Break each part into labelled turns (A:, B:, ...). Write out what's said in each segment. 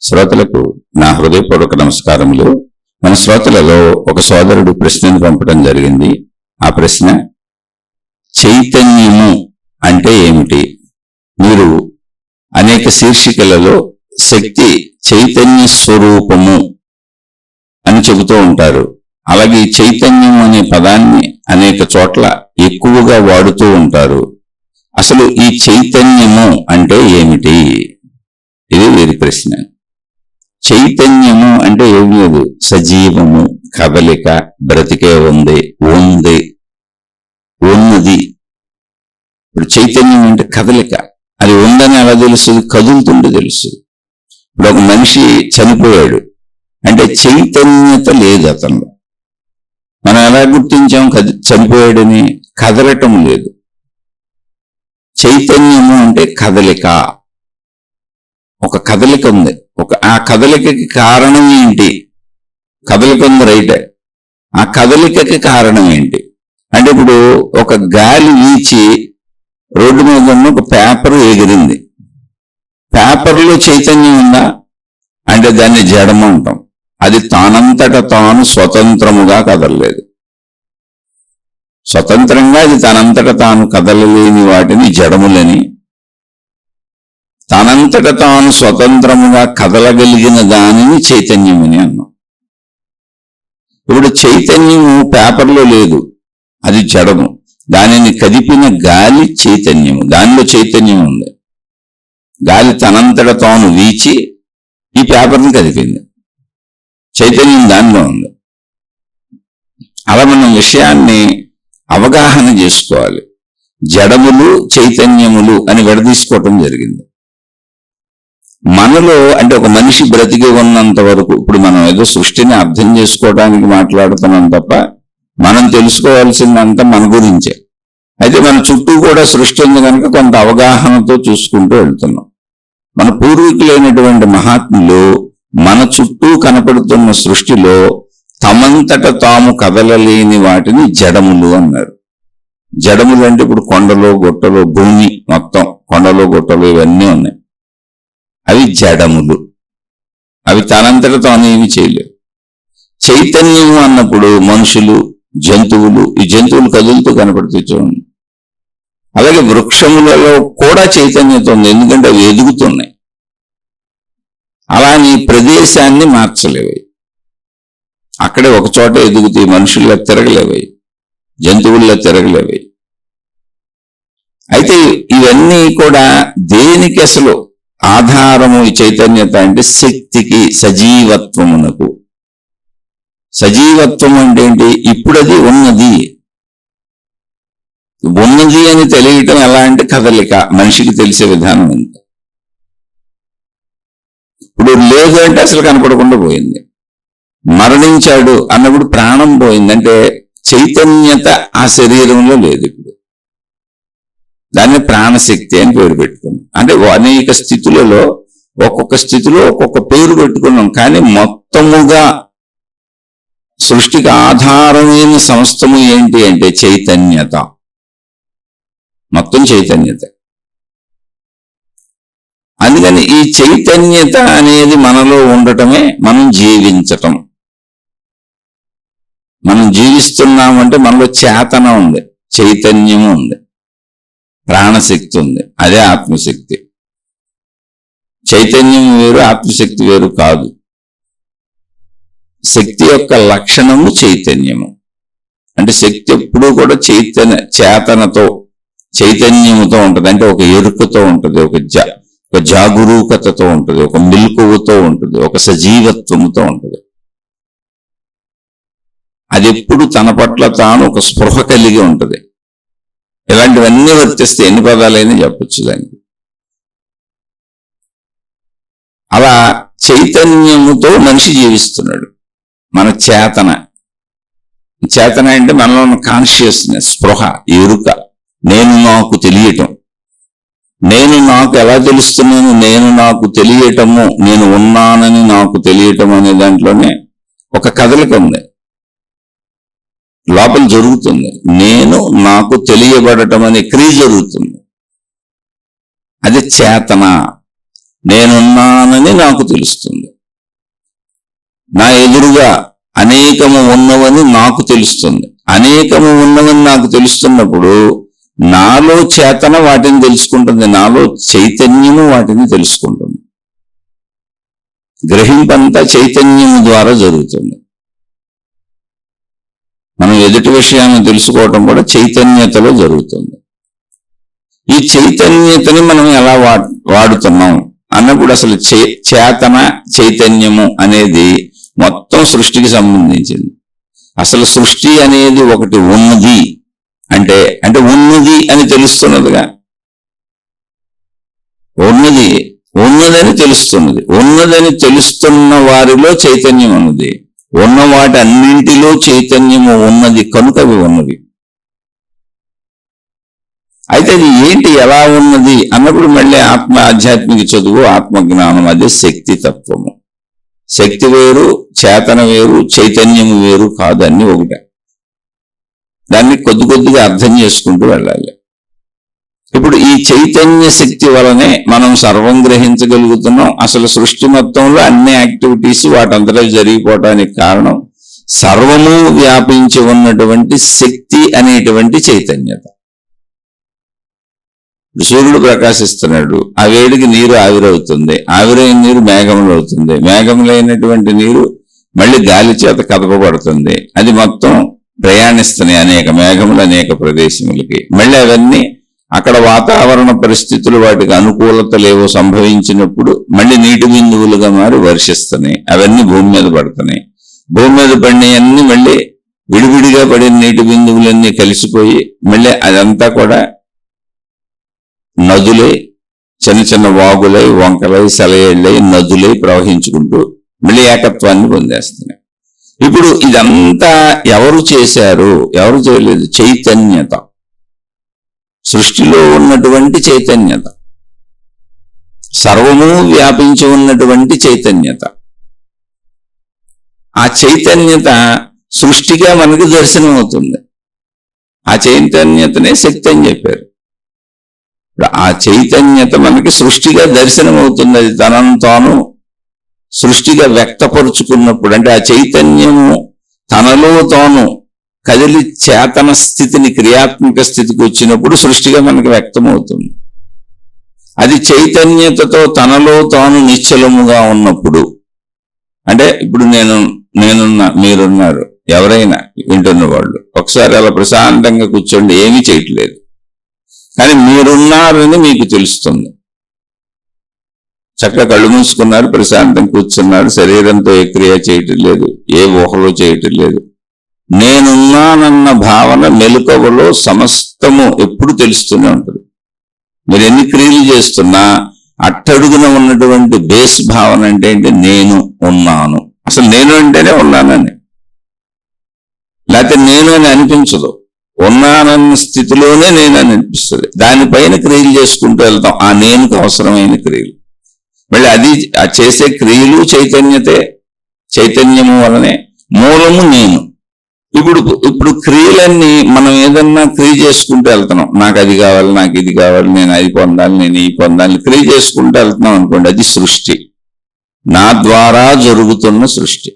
A: శ్రోతలకు నా హృదయపూర్వక నమస్కారములు. మన శ్రోతలలో ఒక సోదరుడు ప్రశ్నను పంపడం జరిగింది. ఆ ప్రశ్న, చైతన్యము అంటే ఏమిటి? మీరు అనేక శీర్షికలలో శక్తి చైతన్య స్వరూపము అని చెబుతూ ఉంటారు. అలాగే చైతన్యం అనే పదాన్ని అనేక చోట్ల ఎక్కువగా వాడుతూ ఉంటారు. అసలు ఈ చైతన్యము అంటే ఏమిటి? ఇది వీరి ప్రశ్న. చైతన్యము అంటే ఏమి లేదు, సజీవము, కదలిక, బ్రతికే ఉంది, ఉన్నది. ఇప్పుడు చైతన్యం అంటే కదలిక. అది ఉందని ఎలా తెలుస్తుంది? కదులుతుంటే తెలుస్తుంది. ఇప్పుడు ఒక మనిషి చనిపోయాడు అంటే చైతన్యత లేదు అతను. మనం ఎలా గుర్తించాం చనిపోయాడని? కదలటం లేదు. చైతన్యము అంటే కదలిక. ఒక కదలిక ఉంది. ఆ కదలికకి కారణం ఏంటి? కదలిక ఉంది, రైటే. ఆ కదలికకి కారణం ఏంటి అంటే, ఇప్పుడు ఒక గాలి వీచి రోడ్డు మీద ఉన్న ఒక పేపర్ ఎగిరింది. పేపర్లో చైతన్యం ఉందా అంటే దాన్ని జడము అంటాం. అది తానంతట తాను స్వతంత్రముగా కదలలేదు. స్వతంత్రంగా అది తనంతట తాను కదలలేని వాటిని జడములని, తనంతట తాను స్వతంత్రముగా కదలగలిగిన దానిని చైతన్యమని అన్నాం. ఇప్పుడు చైతన్యము పేపర్లో లేదు, అది జడము. దానిని కదిపిన గాలి చైతన్యము, దానిలో చైతన్యం ఉంది. గాలి తనంతట తాను వీచి ఈ పేపర్ని కదిపింది, చైతన్యం దానిలో ఉంది. అలా మనం విషయాన్ని అవగాహన చేసుకోవాలి. జడములు చైతన్యములు అని విడదీసుకోవటం జరిగింది. మనలో అంటే ఒక మనిషి బ్రతికి ఉన్నంత వరకు, ఇప్పుడు మనం ఏదో సృష్టిని అర్థం చేసుకోవడానికి మాట్లాడుతున్నాం తప్ప మనం తెలుసుకోవాల్సిందంతా మన గురించే. అయితే మన చుట్టూ కూడా సృష్టి ఉంది కనుక కొంత అవగాహనతో చూసుకుంటూ వెళ్తున్నాం. మన పూర్వీకులైనటువంటి మహాత్ములు మన చుట్టూ కనపడుతున్న సృష్టిలో తమంతట తాము కదలలేని వాటిని జడములు అన్నారు. జడములు అంటే ఇప్పుడు కొండలు గుట్టలు, భూమి మొత్తం కొండలు గుట్టలు ఇవన్నీ ఉన్నాయి. అవి జడములు. అవి తనంతట తాను ఏమి చేయలేవు. చైతన్యము అన్నప్పుడు మనుషులు, జంతువులు, ఈ జంతువులు కదులుతూ కనపడుతూ చూడండి. అలాగే వృక్షములలో కూడా చైతన్యత ఉంది, ఎందుకంటే అవి ఎదుగుతున్నాయి. అలాని ప్రదేశాన్ని మార్చలేవు. అక్కడే ఒక చోట ఎదుగుతాయి. మనుషుల్లో తిరగలేవు, జంతువుల్లో తిరగలేవు. అయితే ఇవన్నీ కూడా దేనికి అసలు ఆధారము? ఈ చైతన్యత అంటే శక్తికి, సజీవత్వమునకు. సజీవత్వం అంటే ఏంటి? ఇప్పుడు అది ఉన్నది అని తెలియటం ఎలా అంటే కదలిక, మనిషికి తెలిసే విధానం ఎంత. ఇప్పుడు లేదు అంటే అసలు కనపడకుండా పోయింది. మరణించాడు అన్నప్పుడు ప్రాణం పోయింది అంటే చైతన్యత ఆ శరీరంలో లేదు. ఇప్పుడు దాన్ని ప్రాణశక్తి అని పేరు పెట్టుకున్నాం. అంటే అనేక స్థితులలో ఒక్కొక్క స్థితిలో ఒక్కొక్క పేరు పెట్టుకున్నాం. కానీ మొత్తముగా సృష్టికి ఆధారమైన సమస్తము ఏంటి అంటే చైతన్యత. మొత్తం చైతన్యత. అందుకని ఈ చైతన్యత అనేది మనలో ఉండటమే మనం జీవించటం. మనం జీవిస్తున్నామంటే మనలో చేతన ఉంది, చైతన్యము ఉంది, ప్రాణశక్తి ఉంది. అదే ఆత్మశక్తి. చైతన్యం వేరు, ఆత్మశక్తి వేరు కాదు. శక్తి యొక్క లక్షణము చైతన్యము. అంటే శక్తి ఎప్పుడూ కూడా చేతనతో, చైతన్యముతో ఉంటుంది. అంటే ఒక ఎరుకతో ఉంటుంది, ఒక జాగరూకతతో ఉంటుంది, ఒక మెలకువతో ఉంటుంది, ఒక సజీవత్వముతో ఉంటుంది. అది ఎప్పుడు తన పట్ల తాను ఒక స్పృహ కలిగి ఉంటుంది. ఇలాంటివన్నీ వర్తిస్తే ఎన్ని పదాలైనా చెప్పచ్చు దానికి. అలా చైతన్యముతో మనిషి జీవిస్తున్నాడు. మన చేతన అంటే మనలో ఉన్న కాన్షియస్నెస్, స్పృహ, ఎరుక, నేను నాకు తెలియటం. నేను నాకు ఎలా తెలుస్తున్నాను? నేను నాకు తెలియటము, నేను ఉన్నానని నాకు తెలియటం అనే దాంట్లోనే ఒక కదలిక ఉంది, లోపల జరుగుతుంది. నేను నాకు తెలియబడటం అనే క్రియ జరుగుతుంది. అది చేతన. నేనున్నానని నాకు తెలుస్తుంది. నా ఎదురుగా అనేకము ఉన్నవని నాకు తెలుస్తుంది. అనేకము ఉన్నవని నాకు తెలుస్తున్నప్పుడు నాలో చేతన వాటిని తెలుసుకుంటుంది, నాలో చైతన్యము వాటిని తెలుసుకుంటుంది. గ్రహింపంతా చైతన్యము ద్వారా జరుగుతుంది. మనం ఎదుటి విషయాన్ని తెలుసుకోవటం కూడా చైతన్యతలో జరుగుతుంది. ఈ చైతన్యతని మనం ఎలా వాడుతున్నాం అన్నప్పుడు అసలు చేతన చైతన్యము అనేది మొత్తం సృష్టికి సంబంధించింది. అసలు సృష్టి అనేది ఒకటి ఉన్నది అంటే ఉన్నది అని తెలుస్తున్నదిగా. ఉన్నదని తెలుస్తున్నది. ఉన్నదని తెలుస్తున్న వారిలో చైతన్యం ఉన్నది. ఉన్న వాటి అన్నింటిలో చైతన్యము ఉన్నది కనుక అవి ఉన్నవి. అయితే అది ఏంటి, ఎలా ఉన్నది అన్నప్పుడు మళ్ళీ ఆధ్యాత్మిక చదువు, ఆత్మజ్ఞానం, అదే శక్తి తత్వము. శక్తి వేరు, చేతన వేరు, చైతన్యము వేరు కాదు, అన్ని ఒకటే. దాన్ని కొద్దిగా అర్థం చేసుకుంటూ వెళ్ళాలి. ఇప్పుడు ఈ చైతన్య శక్తి వలనే మనం సర్వం గ్రహించగలుగుతున్నాం. అసలు సృష్టి మొత్తంలో అన్ని యాక్టివిటీస్ వాటంతటా జరిగిపోవటానికి కారణం సర్వము వ్యాపించి ఉన్నటువంటి శక్తి అనేటువంటి చైతన్యత. సూర్యుడు ప్రకాశిస్తున్నాడు, ఆ వేడికి నీరు ఆవిరవుతుంది, ఆవిరైన నీరు మేఘములు అవుతుంది, మేఘములైనటువంటి నీరు మళ్ళీ గాలి చేత కదపబడుతుంది, అది మొత్తం ప్రయాణిస్తున్నాయి అనేక మేఘములు అనేక ప్రదేశములకి. మళ్ళీ అవన్నీ అక్కడ వాతావరణ పరిస్థితులు వాటికి అనుకూలతలేవో సంభవించినప్పుడు మళ్ళీ నీటి బిందువులుగా మారి వర్షిస్తున్నాయి. అవన్నీ భూమి మీద పడుతున్నాయి. భూమి మీద పడినవన్నీ మళ్ళీ విడివిడిగా పడిన నీటి బిందువులన్నీ కలిసిపోయి మళ్ళీ అదంతా కూడా నదులై, చిన్న చిన్న వాగులై, వంకలై, సెలయేళ్ళై, నదులై ప్రవహించుకుంటూ మళ్ళీ ఏకత్వాన్ని పొందేస్తున్నాయి. ఇప్పుడు ఇదంతా ఎవరు చేశారు? ఎవరు చేయలేదు, చైతన్యత. సృష్టిలో ఉన్నటువంటి చైతన్యత, సర్వము వ్యాపించి ఉన్నటువంటి చైతన్యత. ఆ చైతన్యత సృష్టిగా మనకి దర్శనం అవుతుంది. ఆ చైతన్యతనే శక్తి అని చెప్పారు. ఆ చైతన్యత మనకి సృష్టిగా దర్శనం అవుతుంది. అది తనను తాను సృష్టిగా వ్యక్తపరుచుకున్నప్పుడు, అంటే ఆ చైతన్యము తనలో తాను కదిలి చేతన స్థితిని, క్రియాత్మక స్థితికి వచ్చినప్పుడు సృష్టిగా మనకి వ్యక్తమవుతుంది. అది చైతన్యతతో తనలో తాను నిశ్చలముగా ఉన్నప్పుడు, అంటే ఇప్పుడు నేనున్నా, మీరున్నారు, ఎవరైనా వింటున్న వాళ్ళు ఒకసారి అలా ప్రశాంతంగా కూర్చోండి, ఏమీ చేయట్లేదు, కానీ మీరున్నారని మీకు తెలుస్తుంది. చక్కగా కళ్ళు మూసుకున్నారు, ప్రశాంతంగా కూర్చున్నారు, శరీరంతో ఏ క్రియ చేయటం లేదు, ఏ ఊహలో చేయటం లేదు. నేనున్నానన్న భావన మెలకువలో సమస్తము ఎప్పుడు తెలుస్తూనే ఉంటుంది. మీరు ఎన్ని క్రియలు చేస్తున్నా అట్టడుగున ఉన్నటువంటి బేస్ భావన అంటే నేను ఉన్నాను. అసలు నేను అంటేనే ఉన్నానని, లేకపోతే నేను అని అనిపించదు. ఉన్నానన్న స్థితిలోనే నేను అని అనిపిస్తుంది. దానిపైన క్రియలు చేసుకుంటూ వెళ్తాం, ఆ నేనుకు అవసరమైన క్రియలు. మళ్ళీ అది చేసే క్రియలు చైతన్యము వలనే, మూలము నేను. ఇప్పుడు క్రియలన్నీ మనం ఏదన్నా క్రియ చేసుకుంటూ వెళ్తున్నాం, నాకు అది కావాలి, నాకు ఇది కావాలి, నేను అది పొందాలి, నేను ఈ పొందాలి, క్రియ చేసుకుంటూ వెళ్తున్నాం అనుకోండి, అది సృష్టి. నా ద్వారా జరుగుతున్న సృష్టి.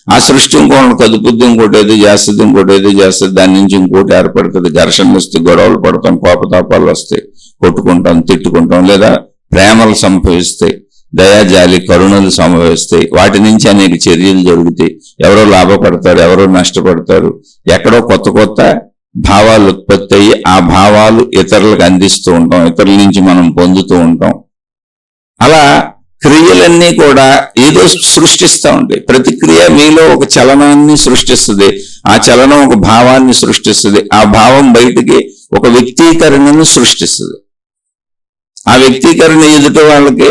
A: ఆ సృష్టి ఇంకోటి కదుపుద్ది, ఇంకోటి ఏదో చేస్తుంది, ఇంకోటి ఏదో చేస్తుంది, దాని నుంచి ఇంకోటి ఏర్పడుతుంది, ఘర్షణలు వస్తాయి, గొడవలు పడతాం, కోపతాపాలు వస్తాయి, కొట్టుకుంటాం, తిట్టుకుంటాం, లేదా ప్రేమలు సంభవిస్తాయి, దయాజాలి కరుణలు సంభవిస్తాయి. వాటి నుంచి అనేక చర్యలు జరుగుతాయి. ఎవరో లాభపడతారు, ఎవరో నష్టపడతారు, ఎక్కడో కొత్త భావాలు ఉత్పత్తి అయ్యి ఆ భావాలు ఇతరులకు అందిస్తూ ఉంటాం, ఇతరుల నుంచి మనం పొందుతూ ఉంటాం. అలా క్రియలన్నీ కూడా ఏదో సృష్టిస్తూ ఉంటాయి. ప్రతి క్రియ మీలో ఒక చలనాన్ని సృష్టిస్తుంది, ఆ చలనం ఒక భావాన్ని సృష్టిస్తుంది, ఆ భావం బయటికి ఒక వ్యక్తీకరణను సృష్టిస్తుంది. ఆ వ్యక్తీకరణ ఎదుటి వాళ్ళకి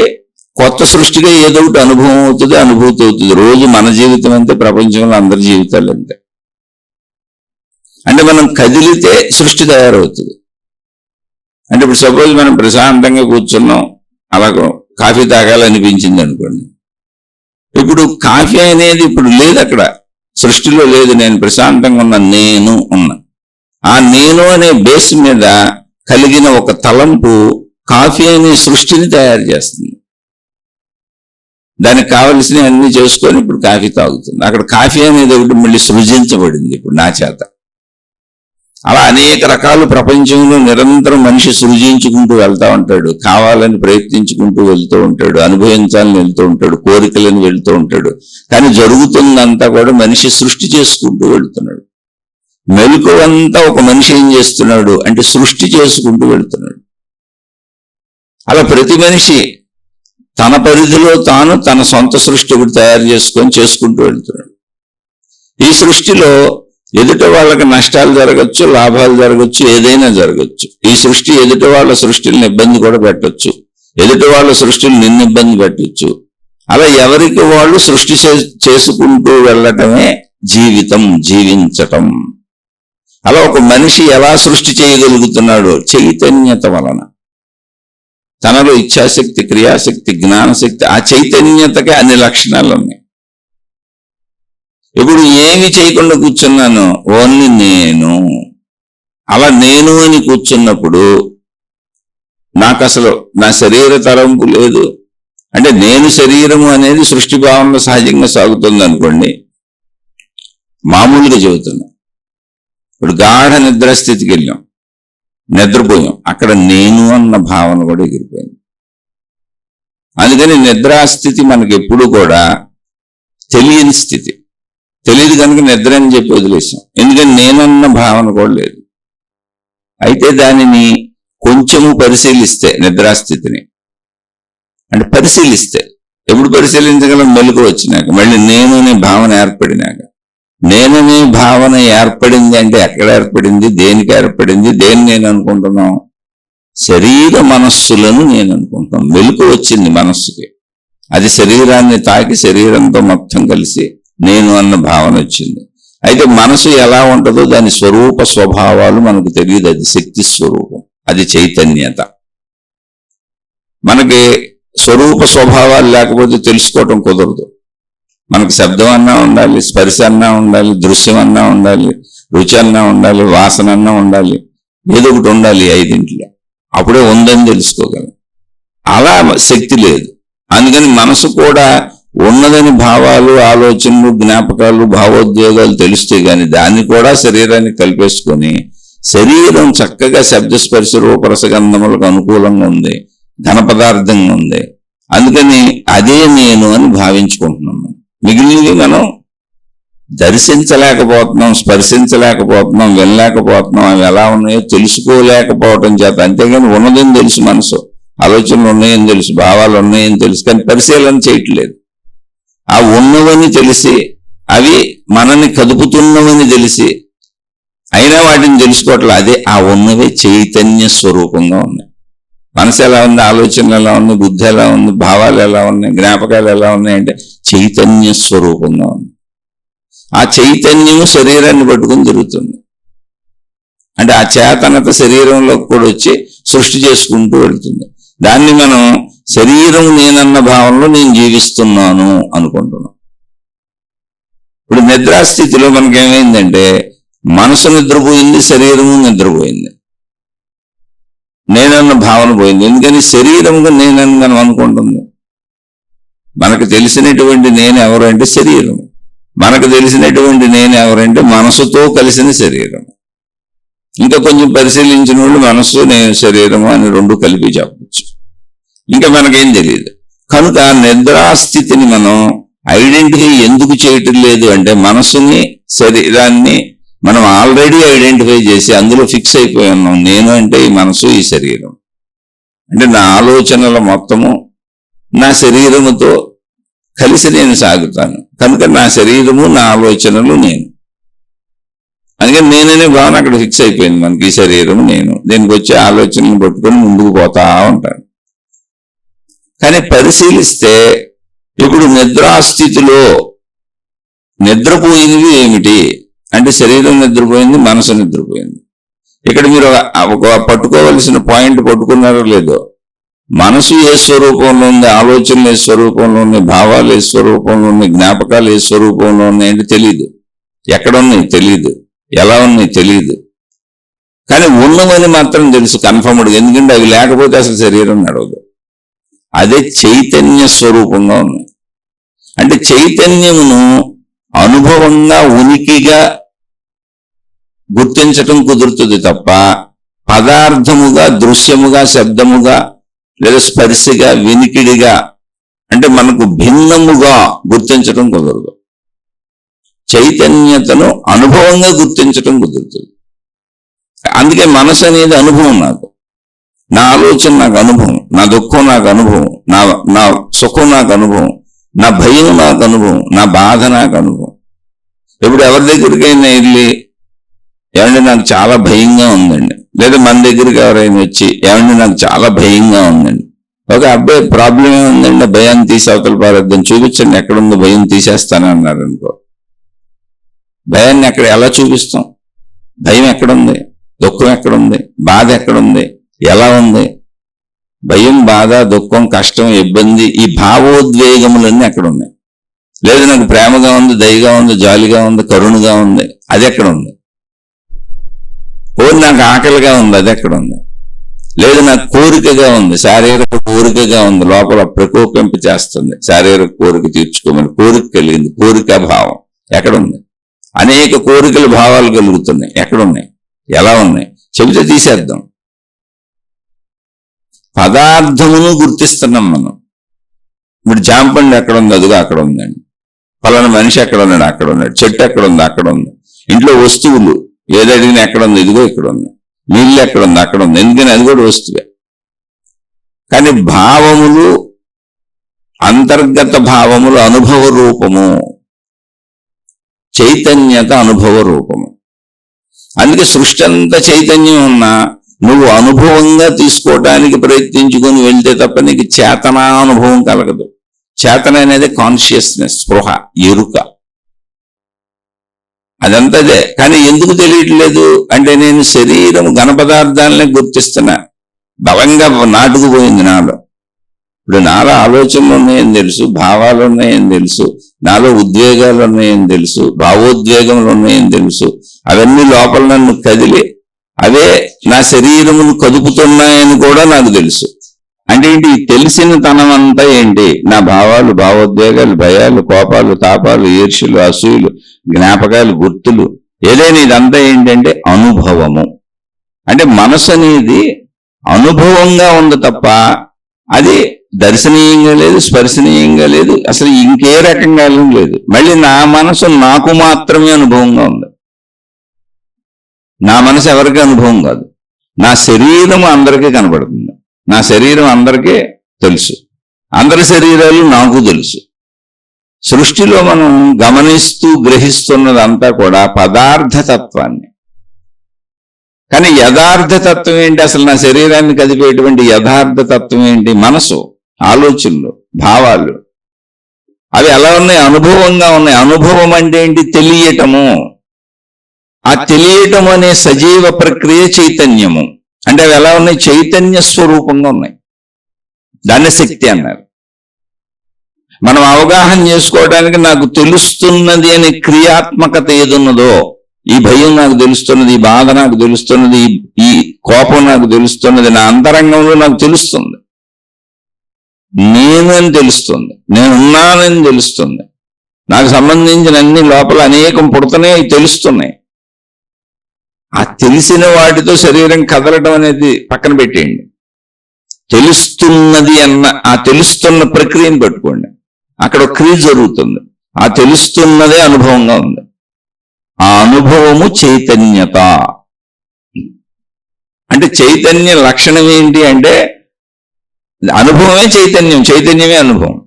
A: కొత్త సృష్టిగా ఏదో ఒకటి అనుభవం అవుతుంది, అనుభూతి అవుతుంది. రోజు మన జీవితం అంతే, ప్రపంచంలో అందరి జీవితాలు అంతే. అంటే మనం కదిలితే సృష్టి తయారవుతుంది. అంటే ఇప్పుడు సపోజ్ మనం ప్రశాంతంగా కూర్చున్నాం, అలా కాఫీ తాగాలనిపించింది అనుకోండి. ఇప్పుడు కాఫీ అనేది ఇప్పుడు లేదు, అక్కడ సృష్టిలో లేదు. నేను ప్రశాంతంగా ఉన్నా. ఆ నేను అనే బేస్ మీద కలిగిన ఒక తలంపు కాఫీ అనే సృష్టిని తయారు చేస్తుంది. దానికి కావలసినవి అన్ని చేసుకొని ఇప్పుడు కాఫీ తాగుతుంది. అక్కడ కాఫీ అనేది ఒకటి మళ్ళీ సృజించబడింది ఇప్పుడు నా చేత. అలా అనేక రకాలు ప్రపంచంలో నిరంతరం మనిషి సృజించుకుంటూ వెళ్తూ ఉంటాడు, కావాలని ప్రయత్నించుకుంటూ వెళ్తూ ఉంటాడు, అనుభవించాలని వెళ్తూ ఉంటాడు, కోరికలను వెళ్తూ ఉంటాడు. కానీ జరుగుతుందంతా కూడా మనిషి సృష్టి చేసుకుంటూ వెళ్తున్నాడు. మెలకువంతా ఒక మనిషి ఏం చేస్తున్నాడు అంటే సృష్టి చేసుకుంటూ వెళ్తున్నాడు. అలా ప్రతి మనిషి తన పరిధిలో తాను తన సొంత సృష్టి ఒకటి తయారు చేసుకుంటూ వెళ్తున్నాడు. ఈ సృష్టిలో ఎదుట వాళ్ళకి నష్టాలు జరగచ్చు, లాభాలు జరగచ్చు, ఏదైనా జరగచ్చు. ఈ సృష్టి ఎదుట వాళ్ళ సృష్టిని ఇబ్బంది కూడా పెట్టచ్చు, ఎదుట వాళ్ళ సృష్టిని నిన్ను ఇబ్బంది పెట్టచ్చు. అలా ఎవరికి వాళ్ళు సృష్టి చేసుకుంటూ వెళ్ళటమే జీవితం, జీవించటం. అలా ఒక మనిషి ఎలా సృష్టి చేయగలుగుతున్నాడో చైతన్యత వలన. తనలో ఇచ్ఛాశక్తి, క్రియాశక్తి, జ్ఞానశక్తి, ఆ చైతన్యతకి అన్ని లక్షణాలు ఉన్నాయి. ఇప్పుడు ఏమి చేయకుండా కూర్చున్నాను, ఓన్లీ నేను. అలా నేను అని కూర్చున్నప్పుడు నాకు అసలు నా శరీర తరంపు లేదు. అంటే నేను శరీరము అనేది సృష్టి భావనలో సహజంగా సాగుతుంది అనుకోండి. మామూలుగా చెబుతున్నా, ఇప్పుడు గాఢ నిద్రాస్థితికి వెళ్ళాం, నిద్రపోయాం, అక్కడ నేను అన్న భావన కూడా ఎగిరిపోయింది. అందుకని నిద్రాస్థితి మనకి ఎప్పుడు కూడా తెలియని స్థితి. తెలియదు కనుక నిద్ర అని చెప్పి వదిలేసాం, ఎందుకని నేనన్న భావన కూడా లేదు. అయితే దానిని కొంచెము పరిశీలిస్తే, నిద్రాస్థితిని అంటే పరిశీలిస్తే, ఎప్పుడు పరిశీలించగలం? మెలకు వచ్చినాక, మళ్ళీ నేను అనే భావన ఏర్పడినాక. నేననే భావన ఏర్పడింది అంటే ఎక్కడ ఏర్పడింది, దేనికి ఏర్పడింది, దేన్ని నేను అనుకుంటున్నాం? శరీర మనస్సులను నేను అనుకుంటున్నాం. మెలకు వచ్చింది మనస్సుకి, అది శరీరాన్ని తాకి శరీరంతో మొత్తం కలిసి నేను అన్న భావన వచ్చింది. అయితే మనసు ఎలా ఉంటుందో దాని స్వరూప స్వభావాలు మనకు తెలియదు. అది శక్తి స్వరూపం, అది చైతన్యత. మనకి స్వరూప స్వభావాలు లేకపోతే తెలుసుకోవటం కుదరదు. మనకు శబ్దం అన్నా ఉండాలి, స్పర్శ అన్నా ఉండాలి, దృశ్యం అన్నా ఉండాలి, రుచి అన్నా ఉండాలి, వాసన అన్నా ఉండాలి, ఏదో ఒకటి ఉండాలి ఐదింట్లో, అప్పుడే ఉందని తెలుసుకోగలం. అలా శక్తి లేదు. అందుకని మనసు కూడా ఉన్నదని భావాలు, ఆలోచనలు, జ్ఞాపకాలు, భావోద్వేగాలు తెలుస్తే గాని దాన్ని కూడా శరీరాన్ని కలిపేసుకొని శరీరం చక్కగా శబ్దస్పర్శ రూపరసగంధములకు అనుకూలంగా ఉంది, ఘన పదార్థంగా ఉంది. అందుకని అదే నేను అని భావించుకుంటున్నాం. మిగిలినవి మనం దర్శించలేకపోతున్నాం, స్పర్శించలేకపోతున్నాం, వినలేకపోతున్నాం, అవి ఎలా ఉన్నాయో తెలుసుకోలేకపోవటం చేత. అంతేగాని ఉన్నదని తెలుసు, మనసు ఆలోచనలు ఉన్నాయని తెలుసు, భావాలు ఉన్నాయని తెలుసు, కానీ పరిశీలన చేయట్లేదు. ఆ ఉన్నవని తెలిసి, అవి మనని కదుపుతున్నవని తెలిసి, అయినా వాటిని తెలుసుకోవట్లేదు. అదే ఆ ఉన్నవే చైతన్య స్వరూపంగా ఉన్నాయి. మనసు ఎలా ఉంది, ఆలోచనలు ఎలా ఉంది, బుద్ధి ఎలా ఉంది, భావాలు ఎలా ఉన్నాయి, జ్ఞాపకాలు ఎలా ఉన్నాయి అంటే చైతన్య స్వరూపంగా ఉంది. ఆ చైతన్యము శరీరాన్ని పట్టుకుని తిరుగుతుంది. అంటే ఆ చేతనత శరీరంలోకి కూడా వచ్చి సృష్టి చేసుకుంటూ వెళ్తుంది. దాన్ని మనం శరీరం నేనన్న భావనలో నేను జీవిస్తున్నాను అనుకుంటున్నాం. ఇప్పుడు నిద్రాస్థితిలో మనకేమైందంటే మనసు నిద్రపోయింది, శరీరము నిద్రపోయింది, నేనన్న భావన పోయింది. ఎందుకని శరీరంగా నేనని మనం అనుకుంటుంది. మనకు తెలిసినటువంటి నేను ఎవరు అంటే శరీరం, మనకు తెలిసినటువంటి నేను ఎవరంటే మనసుతో కలిసిన శరీరం. ఇంకా కొంచెం పరిశీలించిన వాళ్ళు మనసు నేను శరీరము అని రెండు కలిపి చెప్పచ్చు. ఇంకా మనకేం తెలియదు. కనుక నిద్రాస్థితిని మనం ఐడెంటిఫై ఎందుకు చేయటం లేదు అంటే మనసుని, శరీరాన్ని మనం ఆల్రెడీ ఐడెంటిఫై చేసి అందులో ఫిక్స్ అయిపోయి ఉన్నాం. నేను అంటే ఈ మనసు, ఈ శరీరం. అంటే నా ఆలోచనల మొత్తము నా శరీరముతో కలిసి నేను సాగుతాను. కనుక నా శరీరము, నా ఆలోచనలు నేను. అందుకని నేననే భావన అక్కడ ఫిక్స్ అయిపోయింది మనకి. ఈ శరీరము నేను, దీనికి వచ్చే ఆలోచనలు పట్టుకొని ముందుకు పోతా ఉంటాను. కానీ పరిశీలిస్తే ఇప్పుడు నిద్రాస్థితిలో నిద్రపోయినవి ఏమిటి అంటే శరీరం నిద్రపోయింది, మనసు నిద్రపోయింది. ఇక్కడ మీరు ఒక పట్టుకోవలసిన పాయింట్ పట్టుకున్నారో లేదో, మనసు ఏ స్వరూపంలో ఉంది, ఆలోచనలు ఏ స్వరూపంలో ఉన్నాయి, భావాలు ఏ స్వరూపంలో ఉన్నాయి, జ్ఞాపకాలు ఏ స్వరూపంలో ఉన్నాయి అంటే తెలియదు. ఎక్కడ ఉన్నాయి తెలియదు, ఎలా ఉన్నాయి తెలియదు. కానీ ఉన్నవని మాత్రం తెలుసు కన్ఫర్మ్డ్గా. ఎందుకంటే అవి లేకపోతే అసలు శరీరం నడవదు. అదే చైతన్య స్వరూపంగా ఉన్నాయి. అంటే చైతన్యమును అనుభవంగా ఉనికిగా గుర్తించటం కుదురుతుంది తప్ప పదార్థముగా దృశ్యముగా శబ్దముగా లేదా స్పర్శగా వినికిడిగా అంటే మనకు భిన్నముగా గుర్తించటం కుదరదు. చైతన్యతను అనుభవంగా గుర్తించటం కుదురుతుంది. అందుకే మనసు అనేది అనుభవం. నాకు నా ఆలోచన నాకు అనుభవం, నా దుఃఖం నాకు అనుభవం, నా సుఖం నాకు అనుభవం, నా భయం నాకు అనుభవం, నా బాధ నాకు అనుభవం. ఇప్పుడు ఎవరి దగ్గరికైనా వెళ్ళి ఏమంటే నాకు చాలా భయంగా ఉందండి, లేదా మన దగ్గరికి ఎవరైనా వచ్చి ఏమంటే నాకు చాలా భయంగా ఉందండి, ఒక అబ్బాయి ప్రాబ్లం ఏముందండి, భయాన్ని తీసి అవతల పారద్దని చూపించండి, ఎక్కడుందో భయం తీసేస్తానన్నారు అనుకో. భయాన్ని ఎలా చూపిస్తాం? భయం ఎక్కడుంది, దుఃఖం ఎక్కడుంది, బాధ ఎక్కడుంది, ఎలా ఉంది? భయం, బాధ, దుఃఖం, కష్టం, ఇబ్బంది, ఈ భావోద్వేగములన్నీ ఎక్కడున్నాయి? లేదు నాకు ప్రేమగా ఉంది, దయగా ఉంది, జాలిగా ఉంది, కరుణగా ఉంది, అది ఎక్కడుంది? ఓ నాకు ఆకలిగా ఉంది, అది ఎక్కడుంది? లేదు నాకు కోరికగా ఉంది, శారీరక కోరికగా ఉంది, లోపల ప్రకోపింప చేస్తుంది, శారీరక కోరిక తీర్చుకోమని కోరిక కలిగింది, కోరిక భావం ఎక్కడుంది? అనేక కోరికల భావాలు కలుగుతున్నాయి, ఎక్కడున్నాయి, ఎలా ఉన్నాయి? చెబితే తీసేద్దాం. పదార్థమును గుర్తిస్తున్నాం మనం. ఇప్పుడు జాంపండు ఎక్కడ ఉంది, అదిగా అక్కడ ఉందండి. పలానా మనిషి ఎక్కడ ఉన్నాడు, అక్కడ ఉన్నాడు. చెట్టు ఎక్కడ ఉంది, అక్కడ ఉంది. ఇంట్లో వస్తువులు ఏదడిగినా ఎక్కడ ఉంది, ఇదిగో ఇక్కడ ఉంది. నీళ్ళు ఎక్కడ ఉంది, అక్కడ ఉంది. ఎందుకని అది కూడా వస్తువే. కానీ భావములు, అంతర్గత భావములు అనుభవ రూపము, చైతన్యత అనుభవ రూపము. అందుకే సృష్టి అంతా చైతన్యం ఉన్నా నువ్వు అనుభవంగా తీసుకోవటానికి ప్రయత్నించుకొని వెళ్తే తప్ప నీకు చేతనానుభవం కలగదు. చేతన అనేది కాన్షియస్నెస్, స్పృహ, ఎరుక, అదంతదే. కానీ ఎందుకు తెలియట్లేదు అంటే నేను శరీరం ఘన పదార్థాలనే గుర్తిస్తున్నా. బలంగా నాటుకుపోయింది నాలో. ఇప్పుడు నాలో ఆలోచనలు ఉన్నాయని తెలుసు, భావాలు ఉన్నాయని తెలుసు, నాలో ఉద్వేగాలు ఉన్నాయని తెలుసు, భావోద్వేగములు ఉన్నాయని తెలుసు. అవన్నీ లోపల నన్ను కదిలి అవే నా శరీరమును కదుపుతున్నాయని కూడా నాకు తెలుసు. అంటే ఏంటి? తెలిసిన తనం అంతా ఏంటి? నా భావాలు, భావోద్వేగాలు, భయాలు, కోపాలు, తాపాలు, ఈర్ష్యలు, అసూయలు, జ్ఞాపకాలు, గుర్తులు, ఏదైనా ఇదంతా ఏంటంటే అనుభవము. అంటే మనసు అనేది అనుభవంగా ఉంది తప్ప అది దర్శనీయంగా లేదు, స్పర్శనీయంగా లేదు, అసలు ఇంకే రకంగా లేదు. మళ్ళీ నా మనసు నాకు మాత్రమే అనుభవంగా ఉంది. నా మనసు ఎవరికి అనుభవం కాదు. నా శరీరం అందరికీ కనబడుతుంది, నా శరీరం అందరికీ తెలుసు, అందరి శరీరాలు నాకు తెలుసు. సృష్టిలో మనం గమనిస్తూ గ్రహిస్తున్నదంతా కూడా పదార్థతత్వాన్ని. కానీ యథార్థతత్వం ఏంటి? అసలు నా శరీరాన్ని కదిపేటువంటి యథార్థతత్వం ఏంటి? మనసు, ఆలోచనలు, భావాలు. అవి ఎలా ఉన్నాయి? అనుభవంగా ఉన్నాయి. అనుభవం అంటే ఏంటి? తెలియటము. ఆ తెలియటం అనే సజీవ ప్రక్రియ చైతన్యము. అంటే అవి ఎలా ఉన్నాయి? చైతన్య స్వరూపంగా ఉన్నాయి. దాన్ని శక్తి అన్నారు. మనం అవగాహన చేసుకోవడానికి నాకు తెలుస్తున్నది అనే క్రియాత్మకత ఏదున్నదో, ఈ భయం నాకు తెలుస్తున్నది, ఈ బాధ నాకు తెలుస్తున్నది, ఈ కోపం నాకు తెలుస్తున్నది, నా అంతరంగంలో నాకు తెలుస్తుంది, నేనని తెలుస్తుంది, నేనున్నానని తెలుస్తుంది, నాకు సంబంధించిన అన్ని లోపల అనేకం పుడుతున్నాయి, తెలుస్తున్నాయి. ఆ తెలిసిన వాటితో శరీరం కదలటం అనేది పక్కన పెట్టేయండి. తెలుస్తున్నది అన్న ఆ తెలుస్తున్న ప్రక్రియను పెట్టుకోండి. అక్కడ ఒక క్రియ జరుగుతుంది. ఆ తెలుస్తున్నదే అనుభవంగా ఉంది. ఆ అనుభవము చైతన్యత. అంటే చైతన్య లక్షణం ఏంటి అంటే అనుభవమే చైతన్యం, చైతన్యమే అనుభవం.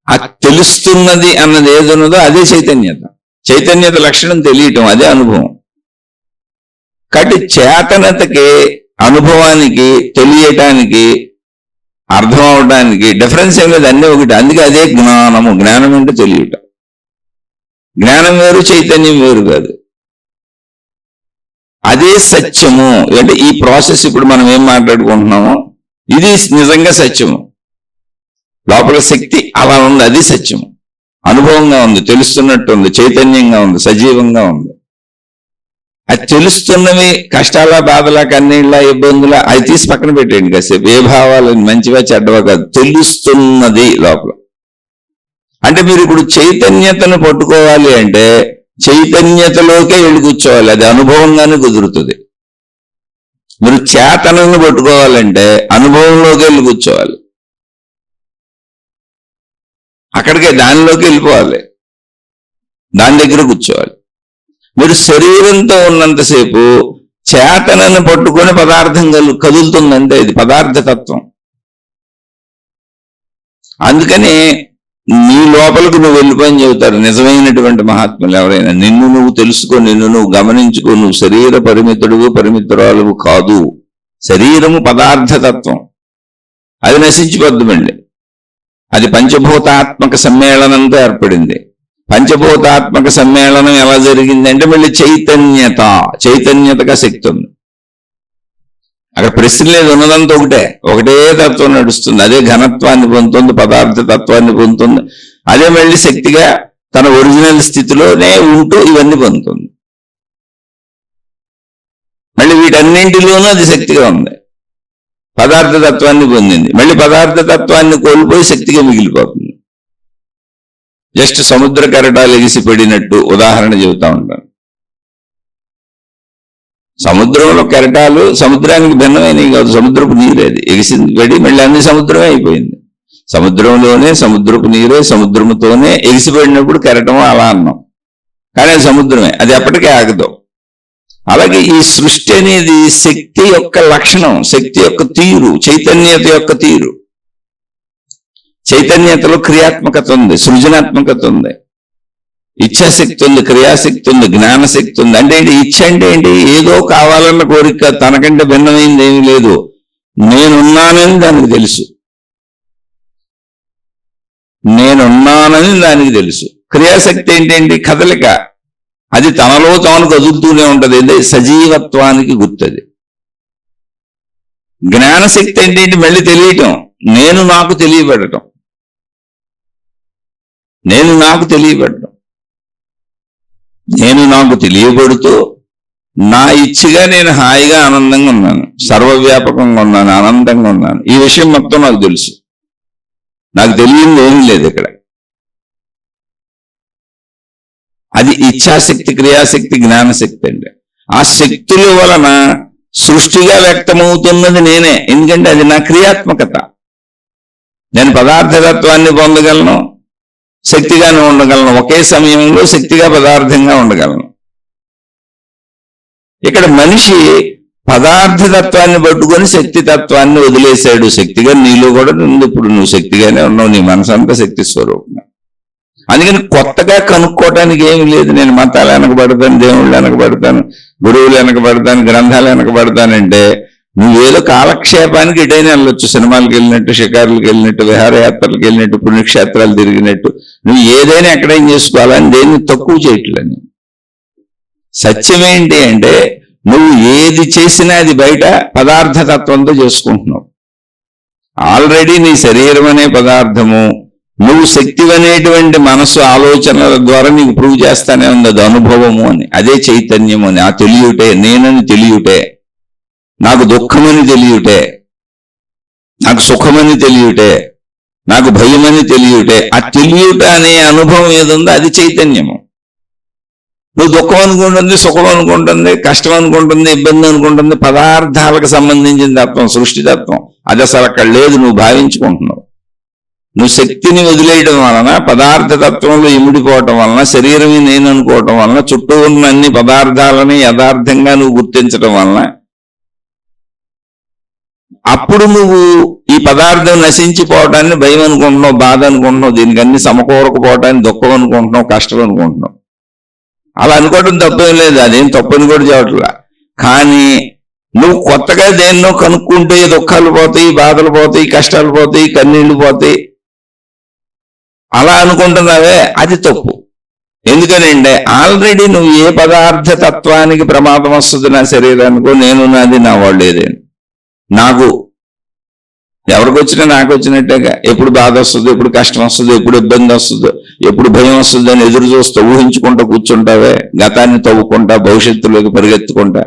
A: ఆ తెలుస్తున్నది అన్నది ఏదున్నదో అదే చైతన్యత. చైతన్యత లక్షణం తెలియటం, అదే అనుభవం. కాబట్టి చేతనతకి, అనుభవానికి, తెలియటానికి, అర్థం అవడానికి డిఫరెన్స్ ఏం లేదు, అన్నీ ఒకటి. అందుకే అదే జ్ఞానము. జ్ఞానం అంటే తెలియటం. జ్ఞానం వేరు, చైతన్యం వేరు కాదు. అదే సత్యము. అంటే ఈ ప్రాసెస్ ఇప్పుడు మనం ఏం మాట్లాడుకుంటున్నామో ఇది నిజంగా సత్యము. లోపల శక్తి అలా ఉంది, అది సత్యము. అనుభవంగా ఉంది, తెలుస్తున్నట్టు ఉంది, చైతన్యంగా ఉంది, సజీవంగా ఉంది. అది తెలుస్తున్నవి కష్టాల, బాధల, కన్నీళ్ళ, ఇబ్బందుల అవి తీసి పక్కన పెట్టేయండి కాసేపు. ఏ భావాలు మంచివా చెడ్డవా కాదు, తెలుస్తున్నది లోపల. అంటే మీరు ఇప్పుడు చైతన్యతను పట్టుకోవాలి అంటే చైతన్యతలోకే వెళ్ళి కూర్చోవాలి, అది అనుభవంగానే కుదురుతుంది. మీరు చేతనను పట్టుకోవాలంటే అనుభవంలోకి వెళ్ళి కూర్చోవాలి, అక్కడికే దానిలోకి వెళ్ళిపోవాలి, దాని దగ్గర కూర్చోవాలి. మీరు శరీరంతో ఉన్నంతసేపు చేతనను పట్టుకొని పదార్థం కదులుతుందంటే ఇది పదార్థతత్వం. అందుకని నీ లోపలికి నువ్వు వెళ్ళిపోయి చెబుతారు నిజమైనటువంటి మహాత్ములు ఎవరైనా. నిన్ను నువ్వు తెలుసుకో, నిన్ను నువ్వు గమనించుకో. నువ్వు శరీర పరిమితుడు పరిమితురాలు కాదు. శరీరము పదార్థతత్వం, అది నశించిపోద్దుమండి. అది పంచభూతాత్మక సమ్మేళనంతో ఏర్పడింది. పంచభూతాత్మక సమ్మేళనం ఎలా జరిగింది అంటే మళ్ళీ చైతన్యతగా శక్తి ఉంది. అక్కడ ప్రశ్న లేదు, ఉన్నదంతా ఒకటే తత్వం నడుస్తుంది. అదే ఘనత్వాన్ని పొందుతుంది, పదార్థ తత్వాన్ని పొందుతుంది. అదే మళ్ళీ శక్తిగా తన ఒరిజినల్ స్థితిలోనే ఉంటూ ఇవన్నీ పొందుతుంది. మళ్ళీ వీటన్నింటిలోనూ అది శక్తిగా ఉంది. పదార్థ తత్వాన్ని పొందింది, మళ్ళీ పదార్థ తత్వాన్ని కోల్పోయి శక్తిగా మిగిలిపోతుంది. జస్ట్ సముద్ర కెరటాలు ఎగిసిపడినట్టు ఉదాహరణ చెబుతా ఉంటాను. సముద్రంలో కెరటాలు సముద్రానికి భిన్నమైనవి కాదు, సముద్రపు నీరేది ఎగిసింది పడి మళ్ళీ అన్ని సముద్రమే అయిపోయింది. సముద్రంలోనే సముద్రపు నీరే, సముద్రముతోనే ఎగిసిపడినప్పుడు కెరటము అలా అన్నాం, కానీ అది సముద్రమే, అది ఎప్పటికీ ఆగదు. అలాగే ఈ సృష్టి అనేది శక్తి యొక్క లక్షణం, శక్తి యొక్క తీరు, చైతన్యత యొక్క తీరు. చైతన్యతలో క్రియాత్మకత ఉంది, సృజనాత్మకత ఉంది, ఇచ్ఛాశక్తి ఉంది, క్రియాశక్తి ఉంది, జ్ఞానశక్తి ఉంది. అంటే ఏంటి ఇచ్ఛ అంటే ఏంటి? ఏదో కావాలన్న కోరిక, తనకంటే భిన్నమైంది ఏమీ లేదు, నేనున్నానని దానికి తెలుసు. నేనున్నానని దానికి తెలుసు. క్రియాశక్తి ఏంటండి? కదలిక, అది తనలో తాను కదులుతూనే ఉంటది, అదే సజీవత్వానికి గుర్తది. జ్ఞానశక్తి ఏంటంటే మళ్ళీ తెలియటం, నేను నాకు తెలియబడటం, నేను నాకు తెలియబడటం. నేను నాకు తెలియబడుతూ నా ఇచ్చిగా నేను హాయిగా ఆనందంగా ఉన్నాను, సర్వవ్యాపకంగా ఉన్నాను, ఆనందంగా ఉన్నాను. ఈ విషయం మొత్తం నాకు తెలుసు, నాకు తెలియంది ఏమీ లేదు ఇక్కడ. అది ఇచ్ఛాశక్తి, క్రియాశక్తి, జ్ఞానశక్తి అండి. ఆ శక్తుల వలన సృష్టిగా వ్యక్తమవుతున్నది నేనే, ఎందుకంటే అది నా క్రియాత్మకత. నేను పదార్థతత్వాన్ని పొందగలను, శక్తిగానే ఉండగలను, ఒకే సమయంలో శక్తిగా పదార్థంగా ఉండగలను. ఇక్కడ మనిషి పదార్థతత్వాన్ని పట్టుకొని శక్తి తత్వాన్ని వదిలేశాడు. శక్తిగా నీలో కూడా ఉంది, ఇప్పుడు నువ్వు శక్తిగానే ఉన్నావు, నీ మనసంతా శక్తి స్వరూపం. అందుకని కొత్తగా కనుక్కోవటానికి ఏమి లేదు. నేను మతాలు వెనకబడతాను, దేవుళ్ళు వెనకబడతాను, గురువులు వెనకబడతాను, గ్రంథాలు వెనకబడతానంటే నువ్వేదో కాలక్షేపానికి ఎటైనా వెళ్ళొచ్చు. సినిమాలకు వెళ్ళినట్టు, షికారులకు వెళ్ళినట్టు, విహారయాత్రలకు వెళ్ళినట్టు, పుణ్యక్షేత్రాలు తిరిగినట్టు నువ్వు ఏదైనా ఎక్కడైనా చేసుకోవాలని దేన్ని తక్కువ చేయట్లని. సత్యం ఏంటి అంటే నువ్వు ఏది చేసినా అది బయట పదార్థతత్వంతో చేసుకుంటున్నావు. ఆల్రెడీ నీ శరీరం అనే పదార్థము, నువ్వు శక్తి అనేటువంటి మనసు ఆలోచనల ద్వారా నీకు ప్రూవ్ చేస్తానే ఉంది, అది అనుభవము అని, అదే చైతన్యము అని. ఆ తెలియుటే, నేనని తెలియుటే, నాకు దుఃఖమని తెలియుటే, నాకు సుఖమని తెలియుటే, నాకు భయమని తెలియుటే, ఆ తెలియుట అనే అనుభవం ఏదుందో అది చైతన్యము. నువ్వు దుఃఖం అనుకుంటుంది, సుఖం అనుకుంటుంది, కష్టం అనుకుంటుంది, ఇబ్బంది అనుకుంటుంది, పదార్థాలకు సంబంధించిన తత్వం, సృష్టి తత్వం, అది అసలు అక్కడ లేదు, నువ్వు భావించుకుంటున్నావు. నువ్వు శక్తిని వదిలేయడం వలన, పదార్థ తత్వంలో ఇమిడిపోవటం వలన, శరీరమే నేను అనుకోవటం వలన, చుట్టూ ఉన్న అన్ని పదార్థాలని యథార్థంగా నువ్వు గుర్తించడం వలన, అప్పుడు నువ్వు ఈ పదార్థం నశించిపోవటాన్ని భయం అనుకుంటున్నావు, బాధ అనుకుంటున్నావు, దీనికి అన్ని సమకూరకపోవటాన్ని దుఃఖం అనుకుంటున్నావు, కష్టం అనుకుంటున్నావు. అలా అనుకోవడం తప్పేం లేదు, అదేం తప్పని కూడా చెప్పట్లా. కానీ నువ్వు కొత్తగా దేన్నో కనుక్కుంటే దుఃఖాలు పోతాయి, బాధలు పోతాయి, కష్టాలు పోతాయి, కన్నీళ్లు పోతాయి, అలా అనుకుంటున్నావే, అది తప్పు. ఎందుకనంటే ఆల్రెడీ నువ్వు ఏ పదార్థ తత్వానికి ప్రమాదం వస్తుంది నా శరీరానికో, నేను నాది నా వాళ్ళు ఏదేను, నాకు ఎవరికి వచ్చినా నాకు వచ్చినట్టేగా. ఎప్పుడు బాధ వస్తుందో, ఎప్పుడు కష్టం వస్తుందో, ఎప్పుడు ఇబ్బంది వస్తుందో, ఎప్పుడు భయం వస్తుందో అని ఎదురు చూస్తూ ఊహించుకుంటూ కూర్చుంటావే, గతాన్ని తవ్వుకుంటా, భవిష్యత్తులోకి పరిగెత్తుకుంటా.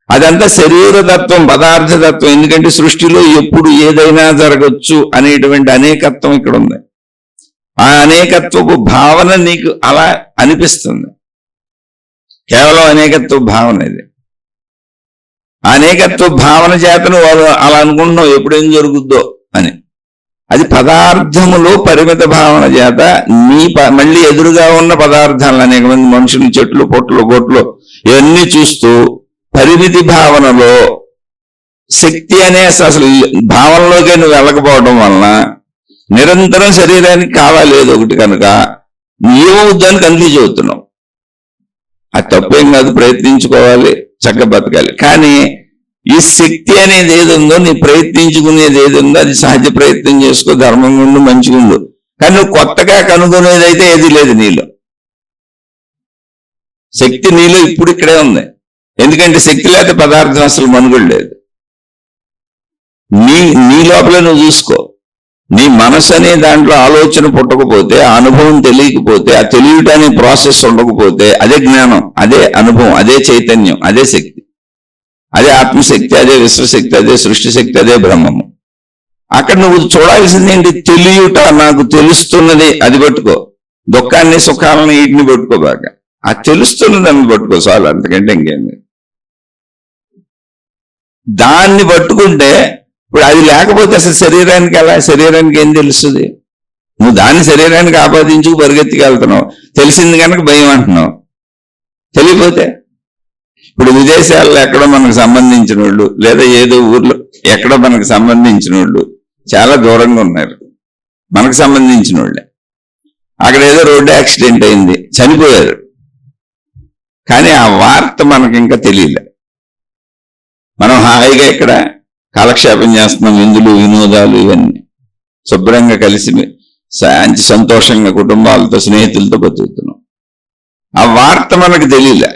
A: అదంతా శరీరతత్వం, పదార్థతత్వం. ఎందుకంటే సృష్టిలో ఎప్పుడు ఏదైనా జరగచ్చు అనేటువంటి అనేకత్వం ఇక్కడ ఉంది. ఆ అనేకత్వపు భావన నీకు అలా అనిపిస్తుంది. కేవలం అనేకత్వ భావన ఇది. అనేకత్వ భావన చేతను వాళ్ళు అలా అనుకుంటున్నావు ఎప్పుడేం జరుగుద్దో అని. అది పదార్థములో పరిమిత భావన చేత నీ మళ్ళీ ఎదురుగా ఉన్న పదార్థాలను అనేక మంది మనుషులు, చెట్లు, పొట్లు, గొట్లు ఇవన్నీ చూస్తూ పరిమితి భావనలో శక్తి అనే అసలు భావనలోకే నువ్వు వెళ్ళకపోవడం వలన నిరంతరం శరీరానికి కావాలి ఏదో ఒకటి కనుక ఏమవుద్దని కన్ఫ్యూజ్ అవుతున్నావు. అది తప్పేం కాదు, ప్రయత్నించుకోవాలి, చక్కగా బతకాలి. కానీ ఈ శక్తి అనేది ఏది ఉందో, నీ ప్రయత్నించుకునేది ఏది ఉందో అది సహజ ప్రయత్నం చేసుకో, ధర్మంగా ఉండు, మంచిగా ఉండు. కానీ నువ్వు కొత్తగా కనుగొనేది అయితే ఏది లేదు నీలో. శక్తి నీలో ఇప్పుడు ఇక్కడే ఉంది. ఎందుకంటే శక్తి లేకపోతే పదార్థం అసలు మనుగడ లేదు. నీ లోపల నువ్వు చూసుకో. నీ మనసు అనే దాంట్లో ఆలోచన పుట్టకపోతే, ఆ అనుభవం తెలియకపోతే, ఆ తెలియటనే ప్రాసెస్ ఉండకపోతే అదే జ్ఞానం, అదే అనుభవం, అదే చైతన్యం, అదే శక్తి, అదే ఆత్మశక్తి, అదే విశ్వశక్తి, అదే సృష్టి శక్తి, అదే బ్రహ్మము. అక్కడ నువ్వు చూడాల్సింది ఏంటి? తెలియట. నాకు తెలుస్తున్నది అది పట్టుకో. దుఃఖాన్ని, సుఖాలను వీటిని పట్టుకోబాక. ఆ తెలుస్తున్నదాన్ని పట్టుకో చాలు, అంతకంటే ఇంకేంది. దాన్ని పట్టుకుంటే ఇప్పుడు అది లేకపోతే అసలు శరీరానికి ఎలా? శరీరానికి ఏం తెలుస్తుంది? నువ్వు దాన్ని శరీరానికి ఆపాదించుకు పరిగెత్తికి వెళ్తున్నావు. తెలిసింది కనుక భయం అంటున్నావు. తెలియపోతే ఇప్పుడు విదేశాల్లో ఎక్కడో మనకు సంబంధించిన వాళ్ళు, లేదా ఏదో ఊర్లో ఎక్కడో మనకు సంబంధించిన వాళ్ళు చాలా దూరంగా ఉన్నారు, మనకు సంబంధించిన వాళ్ళే. అక్కడ ఏదో రోడ్డు యాక్సిడెంట్ అయింది, చనిపోయారు. కానీ ఆ వార్త మనకి ఇంకా తెలియలే. మనం హాయిగా ఇక్కడ కాలక్షేపం చేస్తున్నాం, విందులు, వినోదాలు, ఇవన్నీ శుభ్రంగా కలిసి శాంతి సంతోషంగా కుటుంబాలతో, స్నేహితులతో బతుకుతున్నాం. ఆ వార్త మనకు తెలియలే.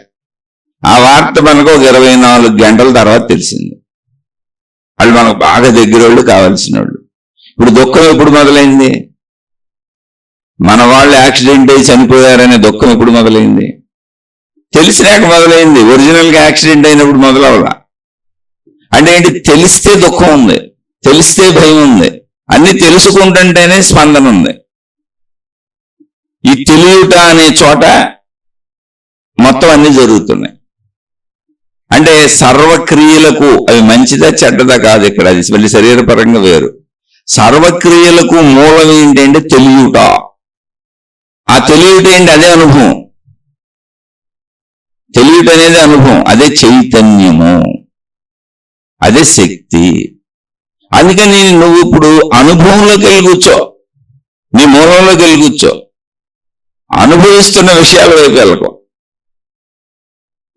A: ఆ వార్త మనకు ఒక 24 గంటల తర్వాత తెలిసింది. వాళ్ళు మనకు బాగా దగ్గరోళ్ళు, కావాల్సిన వాళ్ళు. ఇప్పుడు దుఃఖం ఎప్పుడు మొదలైంది? మన వాళ్ళు యాక్సిడెంట్ అయ్యి చనిపోయారనే దుఃఖం ఎప్పుడు మొదలైంది? తెలిసినాక మొదలైంది. ఒరిజినల్గా యాక్సిడెంట్ అయినప్పుడు మొదలవలా. అంటే ఏంటి? తెలిస్తే దుఃఖం ఉంది, తెలిస్తే భయం ఉంది, అన్ని తెలుసుకుంటుంటేనే స్పందన ఉంది. ఈ తెలియట అనే చోట మొత్తం అన్ని జరుగుతున్నాయి. అంటే సర్వక్రియలకు, అవి మంచిదా చెడ్డదా కాదు ఇక్కడ, అది మళ్ళీ శరీరపరంగా వేరు. సర్వక్రియలకు మూలం ఏంటంటే తెలియట. ఆ తెలియట ఏంటి? అదే అనుభవం. తెలియట అనేది అనుభవం, అదే చైతన్యము, అదే శక్తి. అందుకని నువ్వు ఇప్పుడు అనుభవంలోకి వెళ్ళి కూర్చో, నీ మూలంలోకి వెళ్ళి కూర్చో. అనుభవిస్తున్న విషయాల వైపు వెళ్ళకో.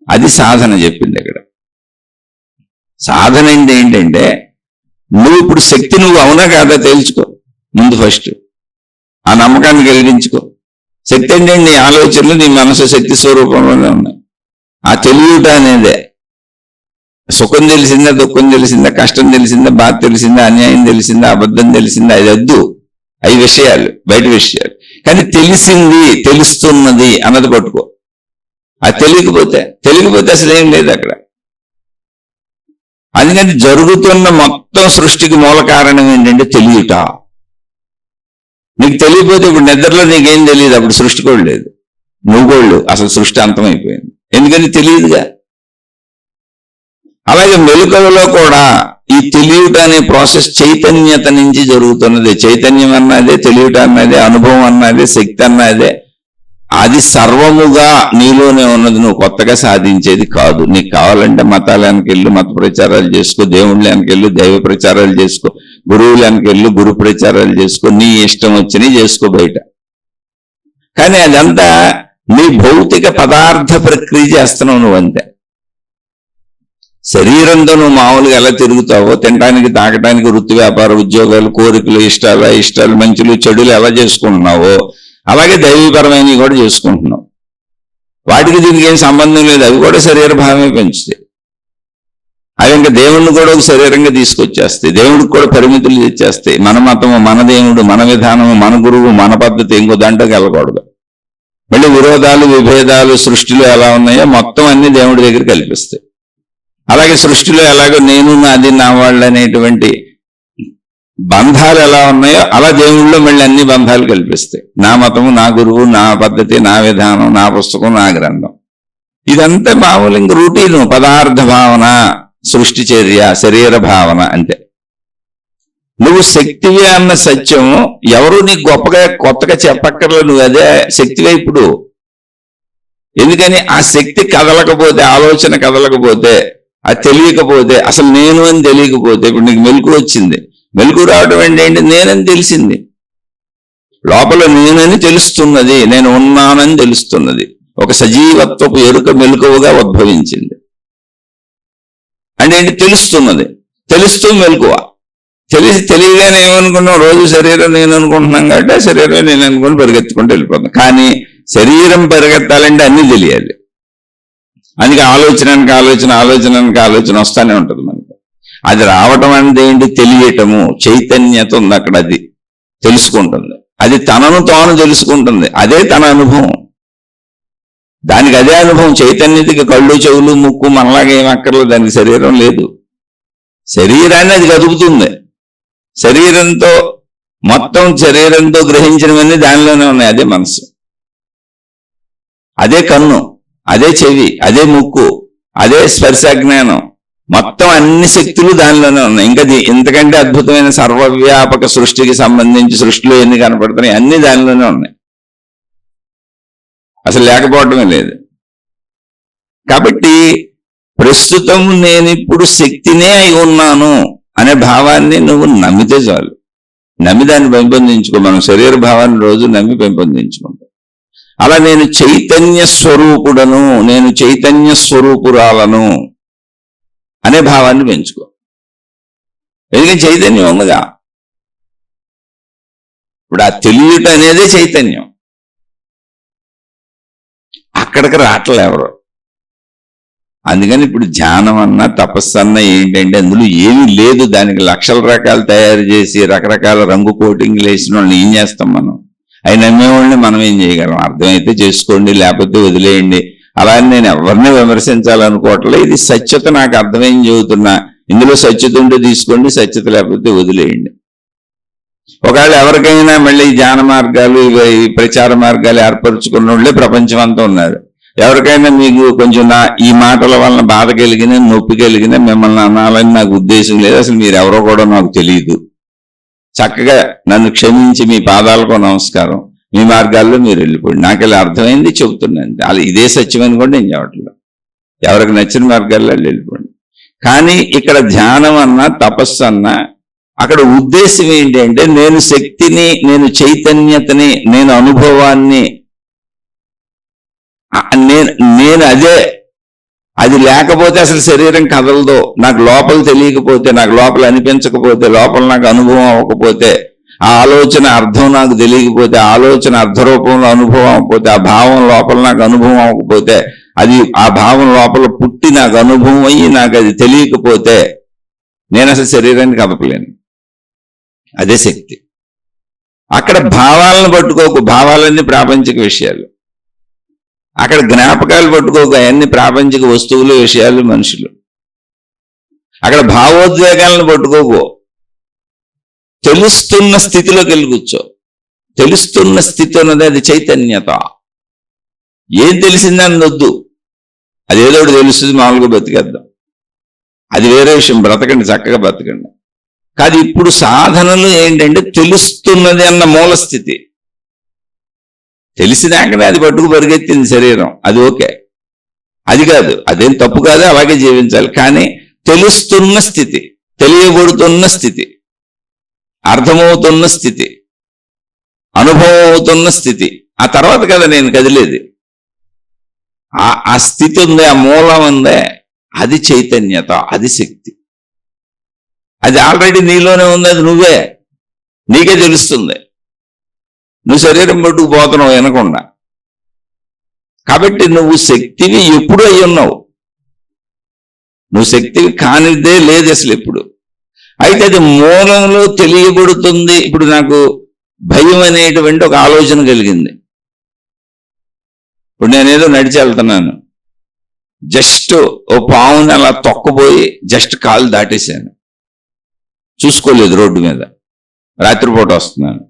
A: అది సాధన చెప్పింది ఇక్కడ. సాధన ఏంటంటే నువ్వు ఇప్పుడు శక్తి నువ్వు అవునా కాదా తెలుసుకో ముందు. ఫస్ట్ ఆ నమ్మకాన్ని కలిగించుకో. శక్తి ఏంటంటే నీ ఆలోచనలు, నీ మనసు శక్తి స్వరూపంలోనే ఉన్నాయి. ఆ తెలియట అనేదే. సుఖం తెలిసిందా, దుఃఖం తెలిసిందా, కష్టం తెలిసిందా, బాధ తెలిసిందా, అన్యాయం తెలిసిందా, అబద్ధం తెలిసిందా, అది వద్దు. అవి విషయాలు, బయట విషయాలు. కానీ తెలిసింది, తెలుస్తున్నది అన్నది పట్టుకో. అది తెలియకపోతే అసలు ఏం లేదు అక్కడ. అందుకని జరుగుతున్న మొత్తం సృష్టికి మూల కారణం ఏంటంటే తెలియట. నీకు తెలియకపోతే ఇప్పుడు నిద్రలో నీకేం తెలియదు, అప్పుడు సృష్టి కూడా లేదు, నువ్వు కూడా లేవు, అసలు సృష్టి అంతమైపోయింది. ఎందుకని తెలియదుగా. అలాగే మెలకువలో కూడా ఈ తెలియట అనే ప్రాసెస్ చైతన్యత నుంచి జరుగుతున్నది. చైతన్యం అన్నదే, తెలియట అన్నదే, అనుభవం అన్నదే, శక్తి అన్నదే. అది సర్వముగా నీలోనే ఉన్నది, నువ్వు కొత్తగా సాధించేది కాదు. నీకు కావాలంటే మతాలకి వెళ్ళు, మత ప్రచారాలు చేసుకో, దేవుళ్ళకి వెళ్ళు, దైవ ప్రచారాలు చేసుకో, గురువులకి వెళ్ళు, గురు ప్రచారాలు చేసుకో, నీ ఇష్టం వచ్చినవి చేసుకో బయట. కానీ అదంతా నీ భౌతిక పదార్థ ప్రక్రియ చేస్తున్నావు నువ్వు అంతే. శరీరంతో నువ్వు మామూలుగా ఎలా తిరుగుతావో, తినడానికి, తాగడానికి, వృత్తి, వ్యాపార, ఉద్యోగాలు, కోరికలు, ఇష్టాలు, మంచులు, చెడులు ఎలా చేసుకుంటున్నావో అలాగే దైవీపరమైనవి కూడా చేసుకుంటున్నావు. వాటికి దీనికి ఏం సంబంధం లేదు. అవి కూడా శరీర భావమే పెంచుతాయి. అవి ఇంకా దేవుణ్ణి కూడా ఒక శరీరంగా తీసుకొచ్చేస్తాయి. దేవుడికి కూడా పరిమితులు తెచ్చేస్తాయి. మన మతము, మన దేవుడు, మన విధానము, మన గురువు, మన పద్ధతి ఇంకో దాంట్లోకి వెళ్ళకూడదు. మళ్ళీ విరోధాలు, విభేదాలు సృష్టిలో ఎలా ఉన్నాయో మొత్తం అన్ని దేవుడి దగ్గర కల్పిస్తాయి. అలాగే సృష్టిలో ఎలాగో నేను, నాది, నా వాళ్ళు అనేటువంటి బంధాలు ఎలా ఉన్నాయో అలా దేవుళ్ళలో మళ్ళీ అన్ని బంధాలు కల్పిస్తాయి. నా మతము, నా గురువు, నా పద్ధతి, నా విధానం, నా పుస్తకం, నా గ్రంథం, ఇదంతా మామూలు ఇంక రూటీను. పదార్థ భావన, సృష్టి చర్య, శరీర భావన అంతే. నువ్వు శక్తివే అన్న సత్యం ఎవరు నీకు గొప్పగా కొత్తగా చెప్పక్కర్లేదు. నువ్వు అదే శక్తివే ఇప్పుడు. ఎందుకని ఆ శక్తి కదలకపోతే, ఆలోచన కదలకపోతే, అది తెలియకపోతే, అసలు నేను అని తెలియకపోతే, ఇప్పుడు నీకు మెలకు వచ్చింది. మెలకు రావడం ఏంటంటే నేనని తెలిసింది. లోపల నేనని తెలుస్తున్నది, నేను ఉన్నానని తెలుస్తున్నది. ఒక సజీవత్వపు ఎరుక మెలకువగా ఉద్భవించింది. అంటే ఏంటి? తెలుస్తున్నది. తెలుస్తూ మెలకువ. తెలియగానే ఏమనుకున్నాం? రోజు శరీరం నేను అనుకుంటున్నాం కాబట్టి ఆ శరీరం నేను అనుకుని పరిగెత్తుకుంటూ వెళ్ళిపోతాం. కానీ శరీరం పరిగెత్తాలంటే అన్నీ తెలియాలి. అందుకే ఆలోచనకి ఆలోచన వస్తానే ఉంటుంది మనకు. అది రావటం అంటే ఏంటి? తెలియటము, చైతన్యత ఉంది అక్కడ. అది తెలుసుకుంటుంది. అది తనను తాను తెలుసుకుంటుంది. అదే తన అనుభవం. దానికి అదే అనుభవం. చైతన్యతకి కళ్ళు, చెవులు, ముక్కు మనలాగా ఏం అక్కర్లేదు. దానికి శరీరం లేదు. శరీరాన్ని అది కదుపుతుంది. శరీరంతో మొత్తం శరీరంతో గ్రహించినవన్నీ దానిలోనే ఉన్నాయి. అదే మనసు, అదే కన్ను, అదే చెవి, అదే ముక్కు, అదే స్పర్శ జ్ఞానం, మొత్తం అన్ని శక్తులు దానిలోనే ఉన్నాయి. ఇంకా ఇంతకంటే అద్భుతమైన సర్వవ్యాపక సృష్టికి సంబంధించి సృష్టిలో ఎన్ని కనపడుతున్నాయి అన్ని దానిలోనే ఉన్నాయి. అసలు లేకపోవటమే లేదు. కాబట్టి ప్రస్తుతం నేనిప్పుడు శక్తినే అయి ఉన్నాను అనే భావాన్ని నువ్వు నమ్మితే చాలు. నమ్మి దాన్ని పెంపొందించుకో. మనం శరీర భావాన్ని రోజు నమ్మి పెంపొందించుకుంటాం. అలా నేను చైతన్య స్వరూపుడను, నేను చైతన్య స్వరూపురాలను అనే భావాన్ని పెంచుకో. ఎందుకంటే చైతన్యం ఉందిగా. ఇప్పుడు ఆ తెలియట అనేదే చైతన్యం. అక్కడికి రావట్లే ఎవరు. అందుకని ఇప్పుడు ధ్యానం అన్నా తపస్సు అన్నా ఏంటంటే అందులో ఏమీ లేదు. దానికి లక్షల రకాలు తయారు చేసి రకరకాల రంగు కోటింగ్లు వేసిన వాళ్ళని ఏం చేస్తాం మనం? అవి నమ్మేవాళ్ళని మనం ఏం చేయగలం? అర్థమైతే చేసుకోండి, లేకపోతే వదిలేయండి. అలా నేను ఎవరిని విమర్శించాలనుకోవట్లే. ఇది సత్యత, నాకు అర్థమైంది చెబుతున్నా. ఇందులో సత్యత ఉంటే తీసుకోండి, సత్యత లేకపోతే వదిలేయండి. ఒకవేళ ఎవరికైనా మళ్ళీ ధ్యాన మార్గాలు, ఈ ప్రచార మార్గాలు ఏర్పరచుకున్న వాళ్ళే ప్రపంచం అంతా ఉన్నారు. ఎవరికైనా మీకు కొంచెం ఈ మాటల వలన బాధ కలిగిన, నొప్పి కలిగిన, మిమ్మల్ని అనాలని నాకు ఉద్దేశం లేదు, అసలు మీరు ఎవరో కూడా నాకు తెలియదు, చక్కగా నన్ను క్షమించి మీ పాదాలకు నమస్కారం, మీ మార్గాల్లో మీరు వెళ్ళిపోండి, నాకు ఇలా అర్థమైంది చెబుతున్నాను. అలా ఇదే సత్యం అని కూడా నేను చెప్పట్లేదు. ఎవరికి నచ్చిన మార్గాల్లో వెళ్ళిపోండి. కానీ ఇక్కడ ధ్యానం అన్నా తపస్సు అన్నా అక్కడ ఉద్దేశం ఏంటి అంటే నేను శక్తిని, నేను చైతన్యతని, నేను అనుభవాన్ని, నేను అదే. అది లేకపోతే అసలు శరీరం కదలదు. నాకు లోపల తెలియకపోతే, నాకు లోపల అనిపించకపోతే, లోపల నాకు అనుభవం అవ్వకపోతే, ఆ ఆలోచన అర్థం నాకు తెలియకపోతే, ఆలోచన అర్థరూపంలో అనుభవం అవ్వకపోతే, ఆ భావం లోపల నాకు అనుభవం అవ్వకపోతే, అది ఆ భావం లోపల పుట్టి నాకు అనుభవం అయ్యి నాకు అది తెలియకపోతే నేను అసలు శరీరాన్ని కదపలేను. అదే శక్తి. అక్కడ భావాలను పట్టుకోకు. భావాలన్నీ ప్రాపంచిక విషయాలు. అక్కడ జ్ఞాపకాలు పట్టుకోకు. అవన్నీ ప్రాపంచిక వస్తువులు, విషయాలు, మనుషులు. అక్కడ భావోద్వేగాలను పట్టుకోకు. తెలుస్తున్న స్థితిలోకి వెళ్ళి కూర్చో. తెలుస్తున్న స్థితి ఉన్నది అది చైతన్యత. ఏం తెలిసిందని వద్దు. అదేదో ఒకటి తెలుస్తుంది, మామూలుగా బతికేద్దాం, అది వేరే విషయం. బ్రతకండి, చక్కగా బ్రతకండి. కాదు ఇప్పుడు సాధనలు ఏంటంటే తెలుస్తున్నది అన్న మూల స్థితి. తెలిసినాకనే అది పట్టుకు పరిగెత్తింది శరీరం, అది ఓకే, అది కాదు, అదేం తప్పు కాదు, అలాగే జీవించాలి. కానీ తెలుస్తున్న స్థితి, తెలియబడుతున్న స్థితి, అర్థమవుతున్న స్థితి, అనుభవం అవుతున్న స్థితి, ఆ తర్వాత కదా నేను కదిలేది. ఆ స్థితి ఉంది, ఆ మూలం ఉందే, అది చైతన్యత, అది శక్తి. అది ఆల్రెడీ నీలోనే ఉంది, అది నువ్వే, నీకే తెలుస్తుంది. నువ్వు శరీరం పట్టుకు పోతున్నావు వినకుండా. కాబట్టి నువ్వు శక్తివి ఎప్పుడు అయి ఉన్నావు. నువ్వు శక్తివి కానిదే లేదు అసలు ఎప్పుడు. అయితే అది మూలంలో తెలియబడుతుంది. ఇప్పుడు నాకు భయం అనేటువంటి ఒక ఆలోచన కలిగింది. ఇప్పుడు నేనేదో నడిచి వెళ్తున్నాను, జస్ట్ ఓ పావుని అలా తొక్కబోయి జస్ట్ కాలు దాటేశాను, చూసుకోలేదు రోడ్డు మీద. రాత్రిపూట వస్తున్నాను.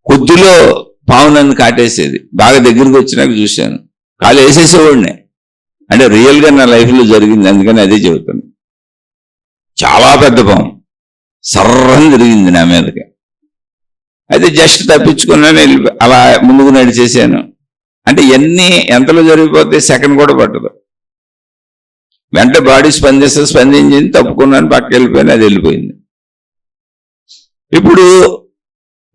A: కొద్దిలో పాము నన్ను కాటేసేది. బాగా దగ్గరికి వచ్చినాక చూశాను, కాలు వేసేసేవాడిని. అంటే రియల్గా నా లైఫ్లో జరిగింది, అందుకని అదే చెబుతాను. చాలా పెద్ద పాము సర్రని తిరిగింది నా మీదకి. అయితే జస్ట్ తప్పించుకున్నాను, అలా ముందుకు నడిచేసాను. అంటే ఎంతలో జరిగిపోతే సెకండ్ కూడా పట్టదు. వెంట బాడీ స్పందించింది, తప్పుకున్నాను, పక్కకి వెళ్ళిపోయాను, అది వెళ్ళిపోయింది. ఇప్పుడు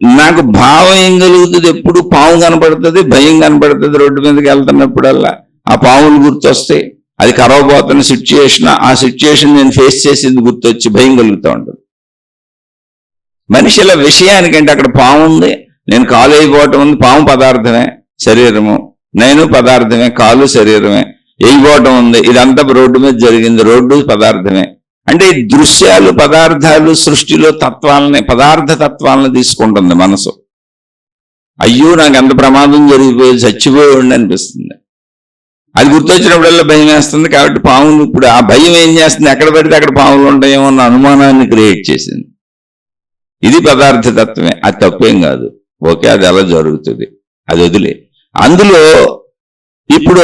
A: నాకు భావం ఏం కలుగుతుంది? ఎప్పుడు పాము కనపడుతుంది, భయం కనపడుతుంది. రోడ్డు మీదకి వెళ్తున్నప్పుడల్లా ఆ పాములు గుర్తొస్తాయి. అది కరవబోతున్న సిచ్యుయేషన్, ఆ సిచ్యుయేషన్ నేను ఫేస్ చేసింది గుర్తొచ్చి భయం కలుగుతూ ఉంటుంది. మనిషిల విషయానికంటే అక్కడ పాము ఉంది, నేను కాలు అయిపోవటం ఉంది. పాము పదార్థమే, శరీరము. నేను పదార్థమే, కాలు శరీరమే. వేయిపోవటం ఉంది, ఇదంతా రోడ్డు మీద జరిగింది, రోడ్డు పదార్థమే. అంటే ఈ దృశ్యాలు, పదార్థాలు సృష్టిలో తత్వాలని, పదార్థ తత్వాలను తీసుకుంటుంది మనసు. అయ్యో నాకు ఎంత ప్రమాదం జరిగిపోయి చచ్చిపోయి అనిపిస్తుంది. అది గుర్తొచ్చినప్పుడల్లా భయం వేస్తుంది. కాబట్టి పాములు, ఇప్పుడు ఆ భయం ఏం చేస్తుంది? ఎక్కడ పడితే అక్కడ పాములు ఉంటాయేమో అన్న అనుమానాన్ని క్రియేట్ చేసింది. ఇది పదార్థ తత్వమే, అది తప్పేం కాదు. ఓకే, అది అలా జరుగుతుంది, అది వదిలే. అందులో ఇప్పుడు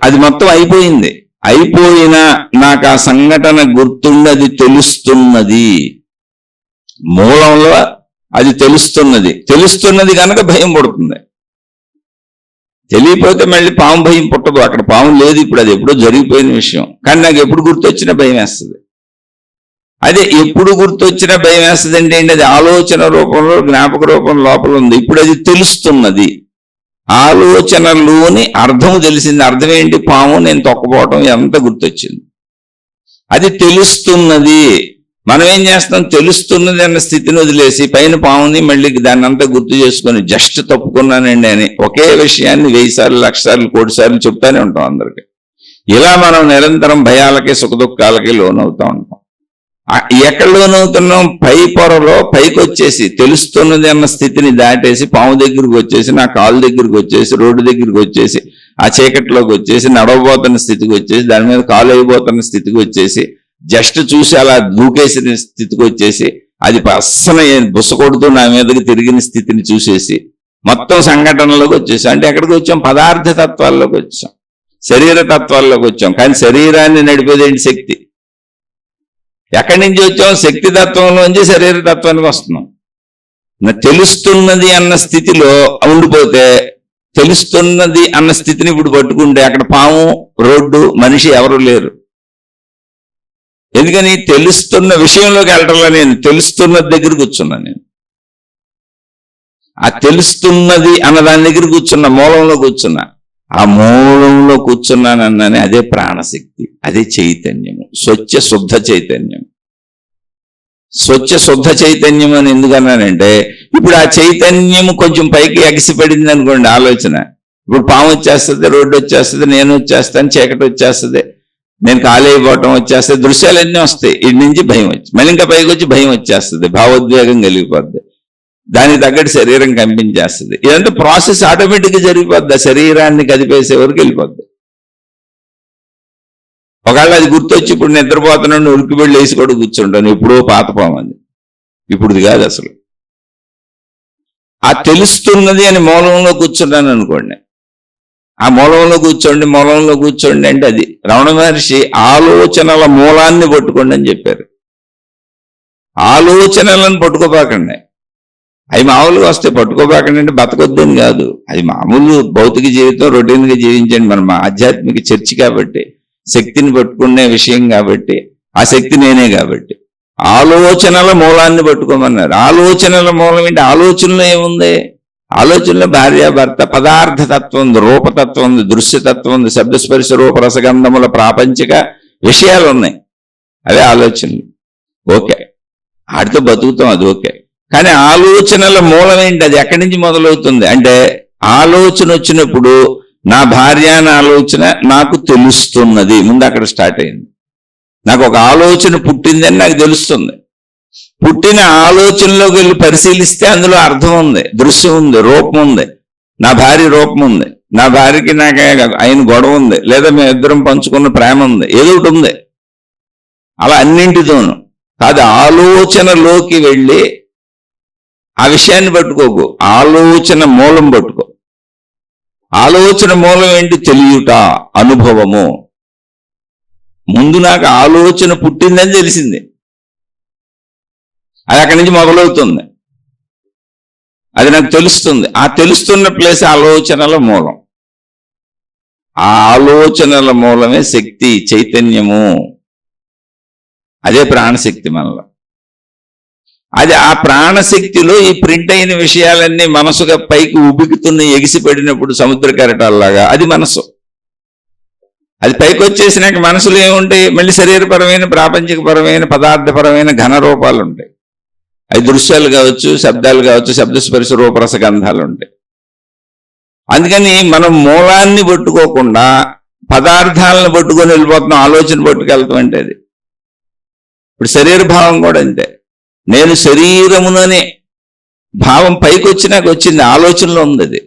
A: అది మొత్తం అయిపోయింది. అయిపోయినా నాకు ఆ సంఘటన గుర్తుండది, తెలుస్తున్నది. మూలంలో అది తెలుస్తున్నది కనుక భయం పుడుతుంది. తెలియపోతే మళ్ళీ పాము భయం పుట్టదు. అక్కడ పాము లేదు, ఇప్పుడు అది ఎప్పుడో జరిగిపోయిన విషయం. కానీ నాకు ఎప్పుడు గుర్తొచ్చినా భయం వేస్తుంది. అదే ఎప్పుడు గుర్తొచ్చినా భయం వేస్తుంది అంటే ఏంటి? అది ఆలోచన రూపంలో, జ్ఞాపక రూపం లోపల ఉంది. ఇప్పుడు అది తెలుస్తున్నది. ఆలోచనలోని అర్థము తెలిసింది. అర్థం ఏంటి? పాము నేను తొక్కపోవటం ఎంత గుర్తొచ్చింది. అది తెలుస్తున్నది. మనం ఏం చేస్తాం? తెలుస్తున్నది అన్న స్థితిని వదిలేసి పైన పాముని మళ్ళీ దాన్ని అంతా గుర్తు చేసుకొని జస్ట్ తప్పుకున్నానండి అని ఒకే విషయాన్ని 1000 సార్లు, 1,00,000 సార్లు, 1,00,00,000 సార్లు చెప్తానే ఉంటాం అందరికి. ఇలా మనం నిరంతరం భయాలకి, సుఖదుఖాలకి లోనవుతా ఉంటాం. ఎక్కడ లోనవుతున్నాం? పై పొరలో పైకి వచ్చేసి తెలుస్తున్నది అన్న స్థితిని దాటేసి పాము దగ్గరికి వచ్చేసి, నా కాలు దగ్గరికి వచ్చేసి, రోడ్డు దగ్గరికి వచ్చేసి, ఆ చీకట్లోకి వచ్చేసి, నడవబోతున్న స్థితికి వచ్చేసి, దాని మీద కాలు అయిపోతున్న స్థితికి వచ్చేసి, జస్ట్ చూసి అలా దూకేసిన స్థితికి వచ్చేసి, అది అస్సలు బుసకొడుతూ నా మీదకి తిరిగిన స్థితిని చూసేసి మొత్తం సంఘటనలోకి వచ్చేసాం. అంటే ఎక్కడికి వచ్చాం? పదార్థ తత్వాల్లోకి వచ్చాం, శరీర తత్వాల్లోకి వచ్చాం. కానీ శరీరాన్ని నడిపేదేంటి? శక్తి. ఎక్కడి నుంచి వచ్చాం? శక్తి తత్వంలోంచి శరీర తత్వానికి వస్తున్నాం. తెలుస్తున్నది అన్న స్థితిలో ఉండిపోతే, తెలుస్తున్నది అన్న స్థితిని ఇప్పుడు పట్టుకుంటే అక్కడ పాము, రోడ్డు, మనిషి ఎవరు లేరు. ఎందుకని? తెలుస్తున్న విషయంలోకి వెళ్ళటంలో నేను తెలుస్తున్నది దగ్గర కూర్చున్నా. నేను ఆ తెలుస్తున్నది అన్న దాని దగ్గర కూర్చున్నా, మూలంలో కూర్చున్నా. ఆ మూలంలో కూర్చున్నానన్నని అదే ప్రాణశక్తి, అదే చైతన్యము, స్వచ్ఛ శుద్ధ చైతన్యం. స్వచ్ఛ శుద్ధ చైతన్యం అని ఎందుకన్నానంటే, ఇప్పుడు ఆ చైతన్యము కొంచెం పైకి ఎగసిపడింది అనుకోండి ఆలోచన. ఇప్పుడు పాము వచ్చేస్తుంది, రోడ్డు వచ్చేస్తుంది, నేను వచ్చేస్తాను, చీకటి వచ్చేస్తుంది, నేను ఖాళీ అయిపోవటం వచ్చేస్తుంది, దృశ్యాలన్నీ వస్తాయి. ఇటు నుంచి భయం వచ్చి మళ్ళీ ఇంకా పైకి వచ్చి భయం వచ్చేస్తుంది, భావోద్వేగం కలిగిపోద్ది, దానికి తగ్గట్టు శరీరం కంపించేస్తుంది. ఇదంతా ప్రాసెస్ ఆటోమేటిక్గా జరిగిపోద్ది. శరీరాన్ని కదిపేసే వరకు వెళ్ళిపోద్ది. ఒకవేళ అది గుర్తొచ్చి ఇప్పుడు నిద్రపోతున్నాను, ఉరికి వెళ్ళి వేసి కూడా కూర్చుంటాను. ఎప్పుడో పాత పాము అది, ఇప్పుడుది కాదు అసలు. ఆ తెలుస్తున్నది అని మూలంలో కూర్చున్నాను అనుకోండి, ఆ మూలంలో కూర్చోండి అంటే అది రమణ మహర్షి ఆలోచనల మూలాన్ని పట్టుకోండి అని చెప్పారు. ఆలోచనలను పట్టుకోబాకండి, అవి మామూలుగా వస్తే పట్టుకోబాకండి అంటే బతకొద్దని కాదు. అది మామూలు భౌతిక జీవితం, రొటీన్గా జీవించండి. మనం ఆధ్యాత్మిక చర్చ కాబట్టి, శక్తిని పట్టుకునే విషయం కాబట్టి, ఆ శక్తి నేనే కాబట్టి ఆలోచనల మూలాన్ని పట్టుకోమన్నారు. ఆలోచనల మూలం ఏంటి? ఆలోచనలో ఏముంది? ఆలోచనలో భార్య, భర్త, పదార్థ తత్వం ఉంది, రూపతత్వం ఉంది, దృశ్యతత్వం ఉంది, శబ్దస్పర్శ రూప రసగంధముల ప్రాపంచిక విషయాలు ఉన్నాయి. అవే ఆలోచనలు. ఓకే, వాటితో బతుకుతాం, అది ఓకే. కానీ ఆలోచనల మూలం ఏంటి? అది ఎక్కడి నుంచి మొదలవుతుంది అంటే, ఆలోచన వచ్చినప్పుడు నా భార్య అనే ఆలోచన నాకు తెలుస్తున్నది. ముందు అక్కడ స్టార్ట్ అయింది. నాకు ఒక ఆలోచన పుట్టిందని నాకు తెలుస్తుంది. పుట్టిన ఆలోచనలోకి వెళ్ళి పరిశీలిస్తే అందులో అర్థం ఉంది, దృశ్యం ఉంది, రూపం ఉంది. నా భార్య రూపం ఉంది, నా భార్యకి నాకు ఆయన గొడవ ఉంది, లేదా మేమిద్దరం పంచుకున్న ప్రేమ ఉంది, ఏదో ఒకటి ఉంది. అలా అన్నింటితోనూ కాదు. ఆలోచనలోకి వెళ్ళి ఆ విషయాన్ని పట్టుకోకు, ఆలోచన మూలం పట్టుకో. ఆలోచన మూలం ఏంటి? తెలియట, అనుభవము. ముందు నాకు ఆలోచన పుట్టిందని తెలిసింది, అది అక్కడి నుంచి మొదలవుతుంది, అది నాకు తెలుస్తుంది. ఆ తెలుస్తున్న ప్లేస్ ఆలోచనల మూలం. ఆ ఆలోచనల మూలమే శక్తి, చైతన్యము. అదే ప్రాణశక్తి మనలో. అది ఆ ప్రాణశక్తిలో ఈ ప్రింట్ అయిన విషయాలన్నీ మనసుగా పైకి ఉబికుతున్న ఎగిసిపడినప్పుడు సముద్ర కెరటాల్లాగా అది మనసు. అది పైకి వచ్చేసినాక మనసులో ఏముంటాయి? మళ్ళీ శరీరపరమైన, ప్రాపంచికపరమైన, పదార్థపరమైన ఘన రూపాలు ఉంటాయి. అవి దృశ్యాలు కావచ్చు, శబ్దాలు కావచ్చు, శబ్దస్పర్శ రూపరస గంధాలు ఉంటాయి. అందుకని మనం మూలాన్ని పట్టుకోకుండా పదార్థాలను పట్టుకొని వెళ్ళిపోతున్నాం, ఆలోచన పట్టుకెళ్తాం అంటే అది. ఇప్పుడు శరీర భావం కూడా అంతే. నేను శరీరముననే భావం పైకి వచ్చినాక వచ్చింది, ఆలోచనలో ఉంది, అది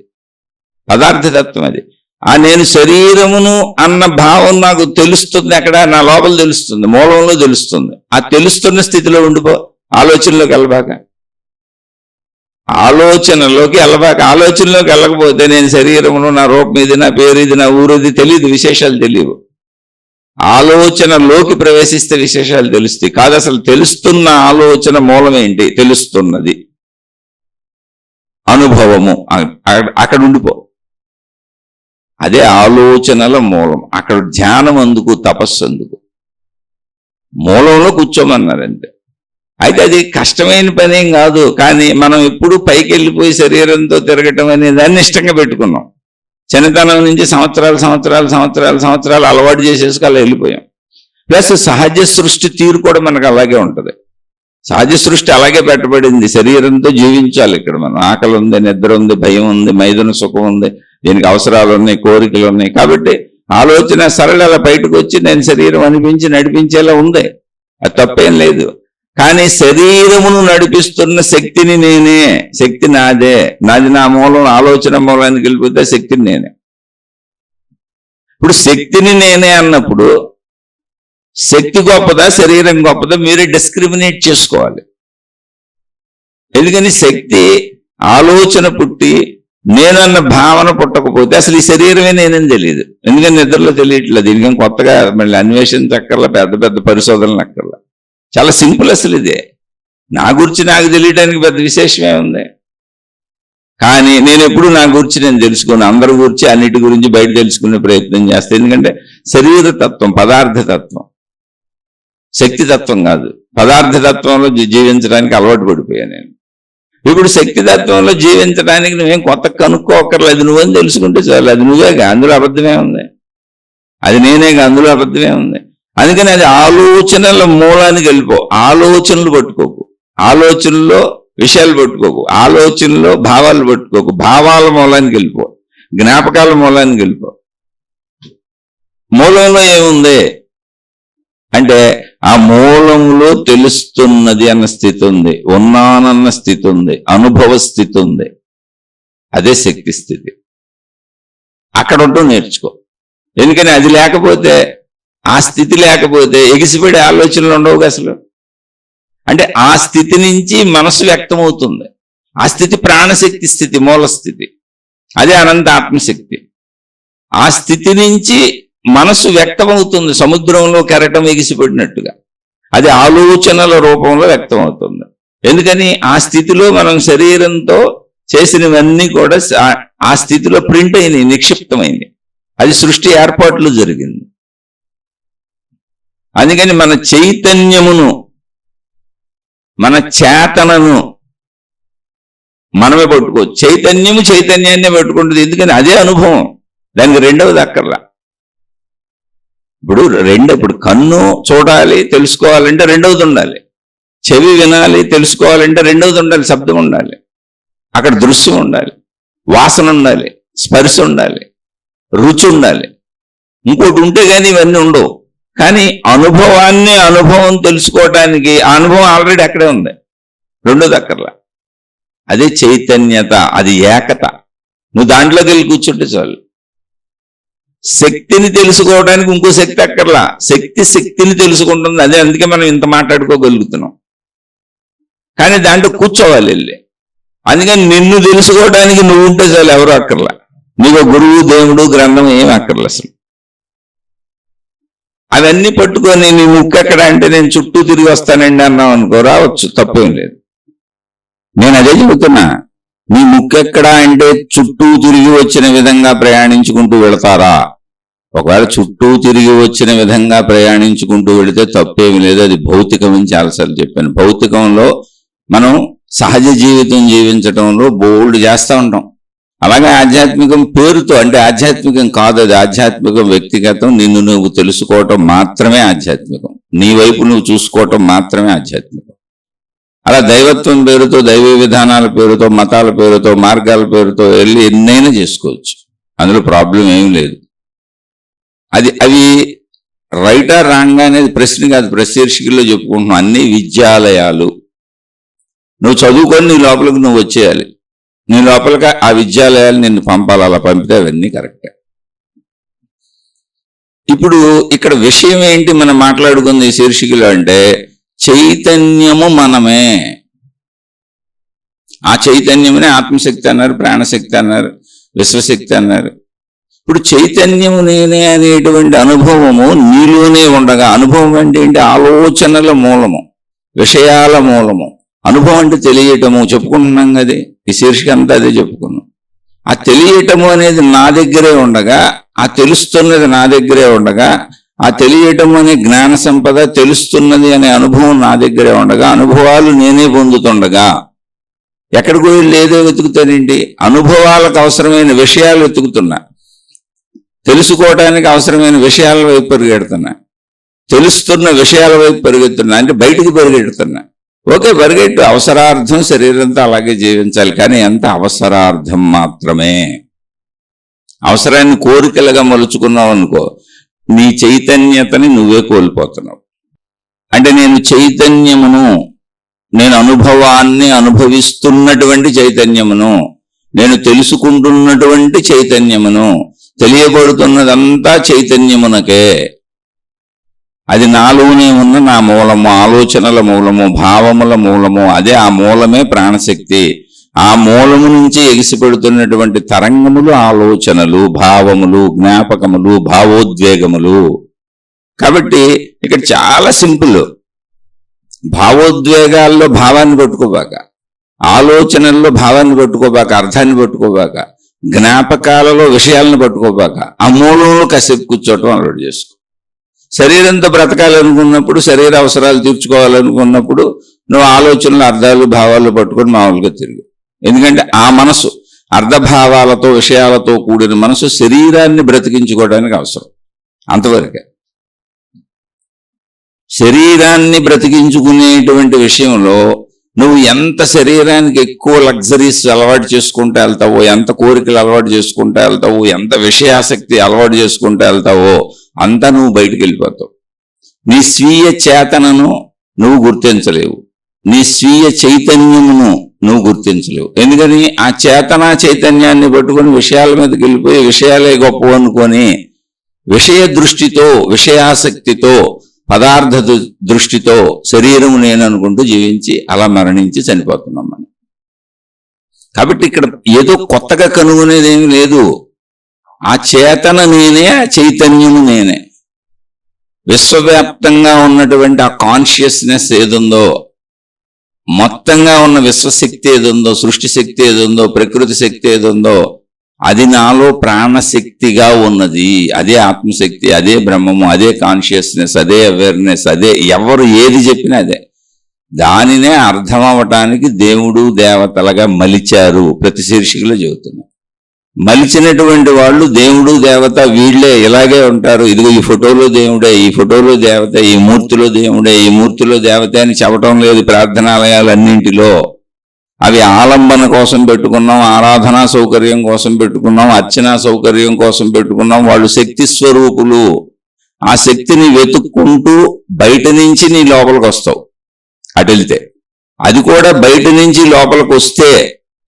A: పదార్థతత్వం. అది ఆ నేను శరీరమును అన్న భావం నాకు తెలుస్తుంది, అక్కడ నా లోపల తెలుస్తుంది, మూలంలో తెలుస్తుంది. ఆ తెలుస్తున్న స్థితిలో ఉండిపో, ఆలోచనలోకి వెళ్ళబాక. ఆలోచనలోకి వెళ్ళకపోతే నేను శరీరమును, నా రూపం ఇది, నా పేరు ఇది, నా ఊరిది తెలియదు, విశేషాలు తెలియవు. ఆలోచనలోకి ప్రవేశిస్తే విశేషాలు తెలుస్తాయి. కాదు, అసలు తెలుస్తున్న ఆలోచన మూలం ఏంటి? తెలుస్తున్నది అనుభవము. అక్కడ ఉండిపో, అదే ఆలోచనల మూలం. అక్కడ ధ్యానం అందుకు, తపస్సు అందుకు. మూలంలో కూర్చోమన్నారంటే. అయితే అది కష్టమైన పనేం కాదు, కానీ మనం ఎప్పుడు పైకి వెళ్ళిపోయి శరీరంతో తిరగటం అనే దాన్ని ఇష్టంగా పెట్టుకున్నాం. చిన్నతనం నుంచి సంవత్సరాలు అలవాటు చేసేసుకు అలా వెళ్ళిపోయాం. ప్లస్ సహజ సృష్టి తీరు కూడా మనకు అలాగే ఉంటుంది. సహజ సృష్టి అలాగే పెట్టబడింది, శరీరంతో జీవించాలి. ఇక్కడ మనం ఆకలి ఉంది, నిద్ర ఉంది, భయం ఉంది, మైదున సుఖం ఉంది, దీనికి అవసరాలు ఉన్నాయి, కోరికలు ఉన్నాయి. కాబట్టి ఆలోచన సరళ అలా బయటకు వచ్చి నేను శరీరం అనిపించి నడిపించేలా ఉంది, అది తప్పేం లేదు. కానీ శరీరమును నడిపిస్తున్న శక్తిని నేనే, శక్తి నాదే, నాది నా మూలం, ఆలోచన మూలానికి వెళ్ళిపోతే శక్తిని నేనే. ఇప్పుడు శక్తిని నేనే అన్నప్పుడు శక్తి గొప్పదా, శరీరం గొప్పదా, మీరే డిస్క్రిమినేట్ చేసుకోవాలి. ఎందుకని శక్తి ఆలోచన పుట్టి నేనన్న భావన పుట్టకపోతే అసలు ఈ శరీరమే నేనని తెలియదు. ఎందుకని నిద్రలో తెలియట్లేదు. దీనికేం కొత్తగా మళ్ళీ అన్వేషించక్కర్లా, పెద్ద పెద్ద పరిశోధనలు అక్కర్లా. చాలా సింపుల్ అసలు ఇదే. నా గురించి నాకు తెలియడానికి పెద్ద విశేషమే ఉంది. కానీ నేను ఎప్పుడు నా గురించి నేను తెలుసుకోను, అందరి గురించి అన్నిటి గురించి బయట తెలుసుకునే ప్రయత్నం చేస్తాను. ఎందుకంటే శరీర తత్వం, పదార్థ తత్వం, శక్తి తత్వం కాదు. పదార్థ తత్వంలో జీవించడానికి అలవాటు పడిపోయాను నేను. ఇప్పుడు శక్తి తత్వంలో జీవించడానికి నువ్వేం కొత్త కనుక్కోకర్లేదు, నువ్వని తెలుసుకుంటే చాలు. అది నువ్వేగా, అందులో అబద్ధమే ఉంది. అది నేనేగా, అందులో అబద్ధమే ఉంది. అందుకని అది ఆలోచనల మూలానికి వెళ్ళిపో. ఆలోచనలు పట్టుకోకు, ఆలోచనలో విషయాలు పట్టుకోకు, ఆలోచనలో భావాలు పట్టుకోకు. భావాల మూలానికి వెళ్ళిపో, జ్ఞాపకాల మూలానికి వెళ్ళిపో. మూలంలో ఏముంది అంటే ఆ మూలంలో తెలుస్తున్నది అన్న స్థితి ఉంది, ఉన్నానన్న స్థితి ఉంది, అనుభవ స్థితి ఉంది. అదే శక్తి స్థితి. అక్కడ ఉంటూ నేర్చుకో. ఎందుకని అది లేకపోతే, ఆ స్థితి లేకపోతే ఎగిసిపడే ఆలోచనలు ఉండవు అసలు. అంటే ఆ స్థితి నుంచి మనసు వ్యక్తమవుతుంది. ఆ స్థితి ప్రాణశక్తి స్థితి, మూల స్థితి. అదే అనంత ఆత్మశక్తి. ఆ స్థితి నుంచి మనసు వ్యక్తమవుతుంది, సముద్రంలో కెరటం ఎగిసిపడినట్టుగా. అది ఆలోచనల రూపంలో వ్యక్తమవుతుంది. ఎందుకని ఆ స్థితిలో మనం శరీరంతో చేసినవన్నీ కూడా ఆ స్థితిలో ప్రింట్ అయినాయి, నిక్షిప్తమైంది. అది సృష్టి ఏర్పాట్లు జరిగింది. అందుకని మన చైతన్యమును, మన చేతనను మనమే పట్టుకోవచ్చు. చైతన్యాన్ని పట్టుకుంటుంది. ఎందుకని అదే అనుభవం, దానికి రెండవది అక్కర్లా. ఇప్పుడు కన్ను చూడాలి, తెలుసుకోవాలంటే రెండవది ఉండాలి. చెవి వినాలి, తెలుసుకోవాలంటే రెండవది ఉండాలి, శబ్దం ఉండాలి. అక్కడ దృశ్యం ఉండాలి, వాసన ఉండాలి, స్పర్శ ఉండాలి, రుచి ఉండాలి. ఇంకోటి ఉంటే కానీ ఇవన్నీ ఉండవు. కానీ అనుభవం తెలుసుకోవటానికి ఆ అనుభవం ఆల్రెడీ అక్కడే ఉంది, రెండోది అక్కర్లా. అదే చైతన్యత, అది ఏకత. నువ్వు దాంట్లోకి వెళ్ళి కూర్చుంటే చాలు. శక్తిని తెలుసుకోవడానికి ఇంకో శక్తి అక్కర్లా, శక్తిని తెలుసుకుంటుంది. అదే అందుకే మనం ఇంత మాట్లాడుకోగలుగుతున్నాం. కానీ దాంట్లో కూర్చోవాలి వెళ్ళి. అందుకని నిన్ను తెలుసుకోవడానికి నువ్వు ఉంటే చాలు, ఎవరు అక్కర్లా. నీకు గురువు, దేవుడు, గ్రంథం ఏమి అక్కర్లే అసలు. అవన్నీ పట్టుకొని నీ ముక్కు ఎక్కడ అంటే నేను చుట్టూ తిరిగి వస్తానండి అన్నావు అనుకో, రావచ్చు, తప్పేం లేదు. నేను అదే చెబుతున్నా, నీ ముక్కు ఎక్కడ అంటే చుట్టూ తిరిగి వచ్చిన విధంగా ప్రయాణించుకుంటూ వెళతారా? ఒకవేళ చుట్టూ తిరిగి వచ్చిన విధంగా ప్రయాణించుకుంటూ వెళితే తప్పేమి లేదు. అది భౌతికం అని చాలాసార్లు చెప్పాను. భౌతికంలో మనం సహజ జీవితం జీవించడంలో బోల్డ్ చేస్తూ ఉంటాం. అలాగే ఆధ్యాత్మికం పేరుతో, అంటే ఆధ్యాత్మికం కాదు, అది ఆధ్యాత్మికం వ్యక్తిగతం. నిన్ను నువ్వు తెలుసుకోవటం మాత్రమే ఆధ్యాత్మికం. నీ వైపు నువ్వు చూసుకోవటం మాత్రమే ఆధ్యాత్మికం. అలా దైవత్వం పేరుతో, దైవ విధానాల పేరుతో, మతాల పేరుతో, మార్గాల పేరుతో వెళ్ళి ఎన్నైనా చేసుకోవచ్చు. అందులో ప్రాబ్లం ఏం లేదు. అవి రైటా రాంగ్ అనేది ప్రశ్న కాదు. ప్రశీర్షికల్లో చెప్పుకుంటున్నాం, అన్ని విద్యాలయాలు. నువ్వు చదువుకొని నీ లోపలికి నువ్వు వచ్చేయాలి. నీ లోపలికి ఆ విద్యాలయాలు నిన్ను పంపాలి. అలా పంపితే అవన్నీ కరెక్టే. ఇప్పుడు ఇక్కడ విషయం ఏంటి మనం మాట్లాడుకుంది ఈ శీర్షికలో అంటే, చైతన్యము మనమే. ఆ చైతన్యమునే ఆత్మశక్తి అన్నారు, ప్రాణశక్తి అన్నారు, విశ్వశక్తి అన్నారు. ఇప్పుడు చైతన్యము నేనే అనేటువంటి అనుభవము నీలోనే ఉండగా, అనుభవం అంటే ఏంటి? ఆలోచనల మూలము, విషయాల మూలము. అనుభవం అంటే తెలియటము, చెప్పుకుంటున్నాం కదే, ఈ శీర్షిక అంతా అదే చెప్పుకున్నాం. ఆ తెలియటము అనేది నా దగ్గరే ఉండగా, ఆ తెలుస్తున్నది నా దగ్గరే ఉండగా, ఆ తెలియటము అనే జ్ఞాన సంపద, తెలుస్తున్నది అనే అనుభవం నా దగ్గరే ఉండగా, అనుభవాలు నేనే పొందుతుండగా, ఎక్కడికి వెళ్ళి ఏదో వెతుకుతానండి? అనుభవాలకు అవసరమైన విషయాలు వెతుకుతున్నా, తెలుసుకోవడానికి అవసరమైన విషయాల వైపు పరిగెడుతున్నా, తెలుస్తున్న విషయాల వైపు పరిగెడుతున్నా, అంటే బయటికి పరిగెడుతున్నా. ఓకే, పరిగెట్టు, అవసరార్థం శరీరంతో అలాగే జీవించాలి, కానీ ఎంత అవసరార్థం మాత్రమే. అవసరాన్ని కోరికలుగా మలుచుకున్నావు అనుకో, నీ చైతన్యతని నువ్వే కోల్పోతున్నావు. అంటే నేను చైతన్యమును, నేను అనుభవాన్ని అనుభవిస్తున్నటువంటి చైతన్యమును, నేను తెలుసుకుంటున్నటువంటి చైతన్యమును, తెలియబడుతున్నదంతా చైతన్యమునకే. అది నాలోనే ఉన్న నా మూలము, ఆలోచనల మూలము, భావముల మూలము. అదే ఆ మూలమే ప్రాణశక్తి. ఆ మూలము నుంచి ఎగిసిపెడుతున్నటువంటి తరంగములు ఆలోచనలు, భావములు, జ్ఞాపకములు, భావోద్వేగములు. కాబట్టి ఇక్కడ చాలా సింపుల్. భావోద్వేగాల్లో భావాన్ని పట్టుకోబాక, ఆలోచనల్లో భావాన్ని పట్టుకోబాక, అర్థాన్ని పట్టుకోబాక, జ్ఞాపకాలలో విషయాలను పట్టుకోబాక, ఆ మూలంలో కాసేపు కూర్చోవటం అలవాటు చేసుకో. శరీరంతో బ్రతకాలనుకున్నప్పుడు, శరీర అవసరాలు తీర్చుకోవాలనుకున్నప్పుడు నువ్వు ఆలోచనలు, అర్థాలు, భావాలు పట్టుకొని మామూలుగా తిరుగు. ఎందుకంటే ఆ మనసు అర్ధభావాలతో, విషయాలతో కూడిన మనసు శరీరాన్ని బ్రతికించుకోవడానికి అవసరం. అంతవరకే. శరీరాన్ని బ్రతికించుకునేటువంటి విషయంలో నువ్వు ఎంత శరీరానికి ఎక్కువ లగ్జరీస్ అలవాటు చేసుకుంటూ వెళ్తావో, ఎంత కోరికలు అలవాటు చేసుకుంటూ వెళ్తావో, ఎంత విషయాసక్తి అలవాటు చేసుకుంటూ వెళ్తావో, అంతా నువ్వు బయటికి వెళ్ళిపోతావు. నీ స్వీయ చేతనను నువ్వు గుర్తించలేవు, నీ స్వీయ చైతన్యమును నువ్వు గుర్తించలేవు. ఎందుకని? ఆ చేతన చైతన్యాన్ని పట్టుకొని విషయాల మీదకి వెళ్ళిపోయి విషయాలే గొప్ప అనుకొని విషయ దృష్టితో, విషయాసక్తితో, పదార్థ దృష్టితో శరీరము నేను అనుకుంటూ జీవించి అలా మరణించి చనిపోతున్నాం మనం. కాబట్టి ఇక్కడ ఏదో కొత్తగా కనుగొనేది ఏమీ లేదు. ఆ చేతన నేనే, ఆ చైతన్యము నేనే. విశ్వవ్యాప్తంగా ఉన్నటువంటి ఆ కాన్షియస్నెస్ ఏదుందో, మొత్తంగా ఉన్న విశ్వశక్తి ఏదుందో, సృష్టి శక్తి ఏదుందో, ప్రకృతి శక్తి ఏదుందో, అది నాలో ప్రాణశక్తిగా ఉన్నది. అదే ఆత్మశక్తి, అదే బ్రహ్మము, అదే కాన్షియస్నెస్, అదే అవేర్నెస్, అదే ఎవరు ఏది చెప్పినా అదే. దానినే అర్థం అవ్వటానికి దేవుడు దేవతలుగా మలిచారు. ప్రతి శీర్షికలో చెబుతున్నారు. మలిచినటువంటి వాళ్ళు దేవుడు దేవత వీళ్ళే ఇలాగే ఉంటారు. ఇదిగో ఈ ఫోటోలో దేవుడే, ఈ ఫోటోలో దేవత, ఈ మూర్తిలో దేవుడే, ఈ మూర్తిలో దేవత అని చెప్పటం లేదు. ప్రార్థనాలయాలన్నింటిలో అవి ఆలంబన కోసం పెట్టుకున్నాం, ఆరాధనా సౌకర్యం కోసం పెట్టుకున్నాం, అర్చనా సౌకర్యం కోసం పెట్టుకున్నాం. వాళ్ళు శక్తి స్వరూపులు. ఆ శక్తిని వెతుక్కుంటూ బయట నుంచి నీ లోపలికి వస్తావు. అటు వెళ్తే అది కూడా బయట నుంచి లోపలికి వస్తే